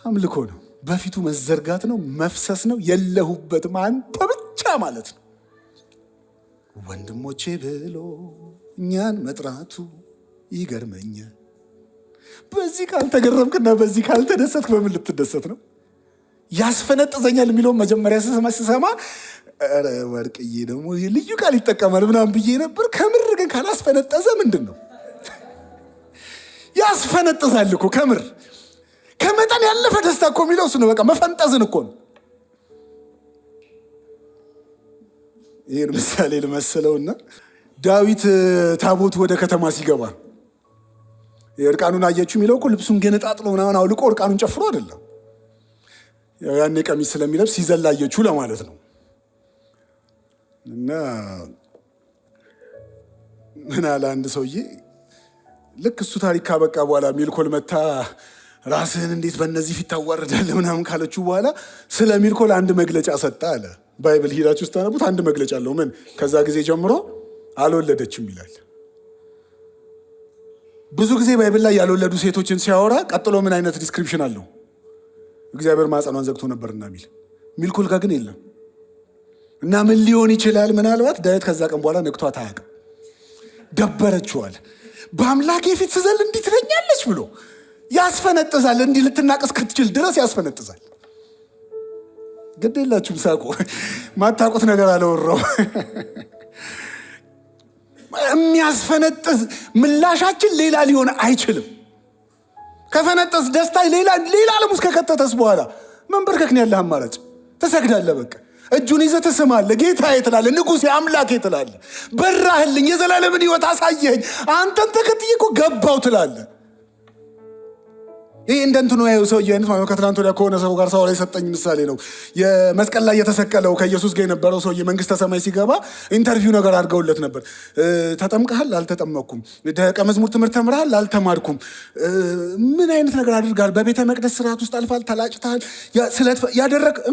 አምልኮ ነው፣ በፊቱ መዘርጋት ነው፣ መፍሰስ ነው፣ የለሁበትም አንተ ብቻ ማለት ነው። ወንድሞቼ ብሎ እኛን መጥራቱ ይገርመኛል። በዚህ ካልተገረምክና በዚህ ካልተደሰትክ በምን ልትደሰት ነው? ያስፈነጥዘኛል የሚለውን መጀመሪያ ስሰማ ኧረ ወርቅዬ ደግሞ ልዩ ቃል ይጠቀማል ምናምን ብዬ ነበር። ከምር ግን ካላስፈነጠዘ ምንድን ነው? ያስፈነጥዛል እኮ ከምር። ከመጠን ያለፈ ደስታ እኮ የሚለው እሱ ነው። በቃ መፈንጠዝን እኮ ነው። ይህን ምሳሌ ልመስለውና ዳዊት ታቦት ወደ ከተማ ሲገባ እርቃኑን አየችው የሚለው እኮ ልብሱን ገነጣጥሎ ምናምን አውልቆ እርቃኑን ጨፍሮ አይደለም። ያኔ ቀሚስ ስለሚለብስ ሲዘላ አየችው ለማለት ነው። እና ምን አለ አንድ ሰውዬ ልክ እሱ ታሪክ ካበቃ በኋላ ሚልኮል መታ ራስህን እንዴት በእነዚህ ፊት ታዋርዳለህ ምናምን ካለችው በኋላ ስለ ሚልኮል አንድ መግለጫ ሰጠ አለ። ባይብል ሂዳችሁ ስታነቡት አንድ መግለጫ አለው። ምን ከዛ ጊዜ ጀምሮ አልወለደችም ይላል። ብዙ ጊዜ ባይብል ላይ ያልወለዱ ሴቶችን ሲያወራ ቀጥሎ ምን አይነት ዲስክሪፕሽን አለው? እግዚአብሔር ማጸኗን ዘግቶ ነበርና ሚል ሚልኮል ጋር ግን የለም። እና ምን ሊሆን ይችላል? ምናልባት ዳዊት ከዛ ቀን በኋላ ነክቷት አያውቅም። ደበረችዋል። በአምላኬ ፊት ስዘል እንዲህ ትለኛለች ብሎ ያስፈነጥዛል። እንዲህ ልትናቀስ ክትችል ድረስ ያስፈነጥዛል። ግድ የላችሁም ሳቁ። ማታውቁት ነገር አለወራው። የሚያስፈነጥዝ ምላሻችን ሌላ ሊሆን አይችልም። ከፈነጠዝ ደስታ ሌላ ዓለም ውስጥ ከከተተስ በኋላ መንበርከክ ነው ያለህ አማራጭ። ትሰግዳለህ። በቃ እጁን ይዘህ ትስማለህ። ጌታዬ ትላለህ፣ ንጉሴ አምላኬ ትላለህ። በራህልኝ፣ የዘላለምን ሕይወት አሳየኸኝ፣ አንተን ተከትዬ እኮ ገባው ትላለህ። ይህ እንደ እንትኑ ያየው ሰውዬ አይነት ማለት ከትናንት ወዲያ ከሆነ ሰው ጋር ሳወራ የሰጠኝ ምሳሌ ነው። የመስቀል ላይ የተሰቀለው ከኢየሱስ ጋር የነበረው ሰውዬ መንግስተ ሰማይ ሲገባ ኢንተርቪው ነገር አድርገውለት ነበር። ተጠምቀሃል? አልተጠመቅኩም። ደቀ መዝሙር ትምህርት ተምረሃል? አልተማርኩም። ምን አይነት ነገር አድርጋል? በቤተ መቅደስ ስርዓት ውስጥ አልፋል? ተላጭተሃል?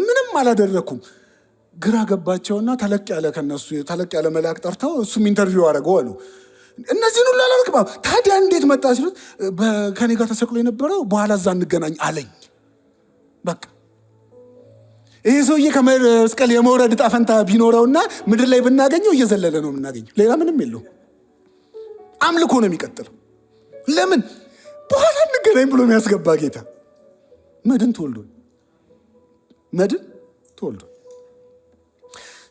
ምንም አላደረግኩም። ግራ ገባቸውና ተለቅ ያለ ከነሱ ተለቅ ያለ መልአክ ጠርተው እሱም ኢንተርቪው አደረገው አሉ። እነዚህን ሁሉ አላደርግም። ታዲያ እንዴት መጣ ሲሉት ከኔ ጋር ተሰቅሎ የነበረው በኋላ እዛ እንገናኝ አለኝ። በቃ ይህ ሰውዬ ከመስቀል የመውረድ ዕጣ ፈንታ ቢኖረውና ምድር ላይ ብናገኘው እየዘለለ ነው የምናገኘው። ሌላ ምንም የለው። አምልኮ ነው የሚቀጥለው። ለምን በኋላ እንገናኝ ብሎ የሚያስገባ ጌታ መድን ተወልዶ።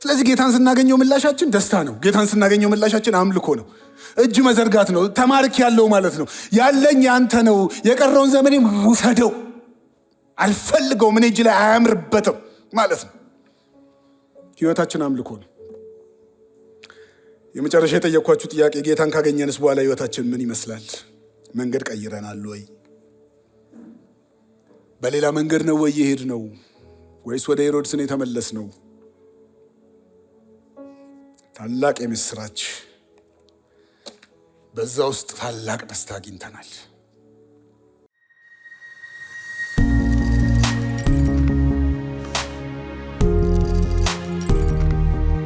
ስለዚህ ጌታን ስናገኘው ምላሻችን ደስታ ነው። ጌታን ስናገኘው ምላሻችን አምልኮ ነው። እጅ መዘርጋት ነው። ተማርክ ያለው ማለት ነው። ያለኝ ያንተ ነው፣ የቀረውን ዘመኔም ውሰደው፣ አልፈልገውም፣ እኔ እጅ ላይ አያምርበትም ማለት ነው። ህይወታችን አምልኮ ነው። የመጨረሻ የጠየኳችሁ ጥያቄ ጌታን ካገኘንስ በኋላ ህይወታችን ምን ይመስላል? መንገድ ቀይረናል ወይ? በሌላ መንገድ ነው ወይ የሄድ ነው? ወይስ ወደ ሄሮድስ ነው የተመለስ ነው? ታላቅ የምስራች፣ በዛ ውስጥ ታላቅ ደስታ አግኝተናል።